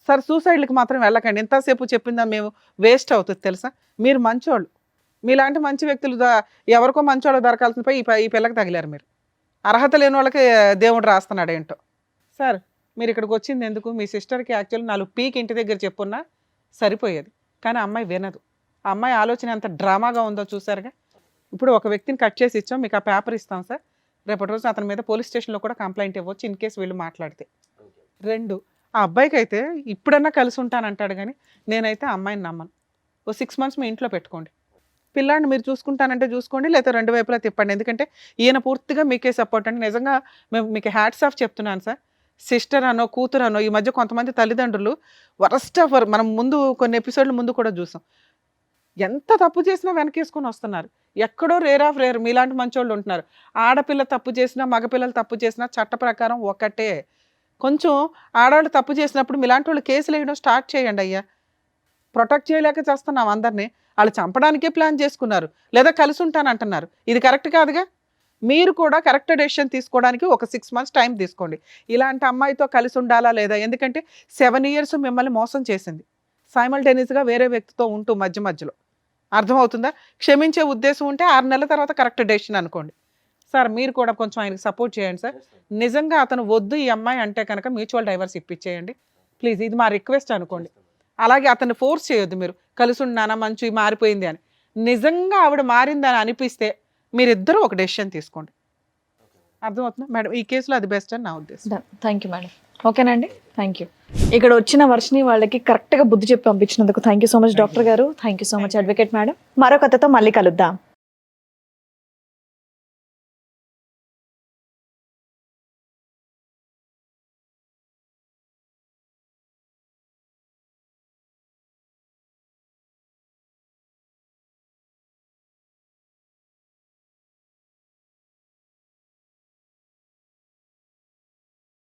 సార్ సూసైడ్కి మాత్రం వెళ్ళకండి. ఎంతసేపు చెప్పిందా మేము వేస్ట్ అవుతుంది తెలుసా. మీరు మంచోళ్ళు, మీలాంటి మంచి వ్యక్తులు ఎవరికో మంచోళ్ళు దొరకాల్సిన పోయి ఈ పిల్లకి తగిలారు. మీరు అర్హత లేని వాళ్ళకి దేవుడు రాస్తున్నాడు ఏంటో. సార్ మీరు ఇక్కడికి వచ్చింది ఎందుకు? మీ సిస్టర్కి యాక్చువల్లీ 4 పీక్ ఇంటి దగ్గర చెప్పున్నా సరిపోయేది, కానీ అమ్మాయి వినదు. ఆ అమ్మాయి ఆలోచన ఎంత డ్రామాగా ఉందో చూసారుగా. ఇప్పుడు ఒక వ్యక్తిని కట్ చేసి ఇచ్చాం, మీకు ఆ పేపర్ ఇస్తాం సార్, రేపటి రోజు అతని మీద పోలీస్ స్టేషన్లో కూడా కంప్లైంట్ ఇవ్వచ్చు ఇన్ కేసు వీళ్ళు మాట్లాడితే. 2, ఆ అబ్బాయికి అయితే ఇప్పుడన్నా కలిసి ఉంటానంటాడు, కానీ నేనైతే ఆ అమ్మాయిని నమ్మను. ఓ 6 months మీ ఇంట్లో పెట్టుకోండి, పిల్లాడిని మీరు చూసుకుంటానంటే చూసుకోండి, లేదా 2 వైపులా తిప్పండి. ఎందుకంటే ఈయన పూర్తిగా మీకే సపోర్ట్ అండి. నిజంగా మేము మీకు హ్యాట్స్ ఆఫ్ చెప్తున్నాను సార్. సిస్టర్ అనో కూతురు అనో, ఈ మధ్య కొంతమంది తల్లిదండ్రులు వరస్ట్ ఆఫ్, మనం ముందు కొన్ని ఎపిసోడ్ల ముందు కూడా చూసాం, ఎంత తప్పు చేసినా వెనకేసుకొని వస్తున్నారు. ఎక్కడో రేర్ ఆఫ్ రేర్ మీలాంటి మంచోళ్ళు ఉంటున్నారు. ఆడపిల్ల తప్పు చేసినా మగపిల్లలు తప్పు చేసినా చట్ట ప్రకారం ఒకటే. కొంచెం ఆడవాళ్ళు తప్పు చేసినప్పుడు మీలాంటి వాళ్ళు కేసులు వేయడం స్టార్ట్ చేయండి అయ్యా. ప్రొటెక్ట్ చేయలేక చేస్తున్నాం అందరినీ. వాళ్ళు చంపడానికే ప్లాన్ చేసుకున్నారు, లేదా కలిసి ఉంటానంటున్నారు. ఇది కరెక్ట్ కాదుగా. మీరు కూడా కరెక్ట్ డెసిషన్ తీసుకోవడానికి ఒక 6 months టైం తీసుకోండి. ఇలాంటి అమ్మాయితో కలిసి ఉండాలా లేదా? ఎందుకంటే 7 years మిమ్మల్ని మోసం చేసింది, సైమల్టేనియస్గా వేరే వ్యక్తితో ఉంటూ మధ్యలో. అర్థమవుతుందా? క్షమించే ఉద్దేశం ఉంటే 6 నెలల తర్వాత కరెక్ట్ డెసిషన్ అనుకోండి. సార్ మీరు కూడా కొంచెం ఆయనకి సపోర్ట్ చేయండి సార్. నిజంగా అతను వద్దు ఈ అమ్మాయి అంటే కనుక మ్యూచువల్ డైవర్స్ ఇప్పించేయండి ప్లీజ్. ఇది మా రిక్వెస్ట్ అనుకోండి. అలాగే అతన్ని ఫోర్స్ చేయొద్దు, మీరు కలిసి ఉన్నానా మంచి మారిపోయింది అని. నిజంగా ఆవిడ మారిందని అనిపిస్తే మీరిద్దరూ ఒక డెసిషన్ తీసుకోండి. అర్థమవుతుందా మేడం? ఈ కేసులో అది బెస్ట్ అని నా ఉద్దేశం. Thank you madam. ఓకేనండి, థ్యాంక్ యూ. ఇక్కడ వచ్చిన వర్షిని వాళ్ళకి కరెక్ట్గా బుద్ధి చెప్పి పంపించినందుకు thank you so much doctor గారు. Thank you so much advocate madam. మరో కథతో మళ్ళీ కలుద్దాం.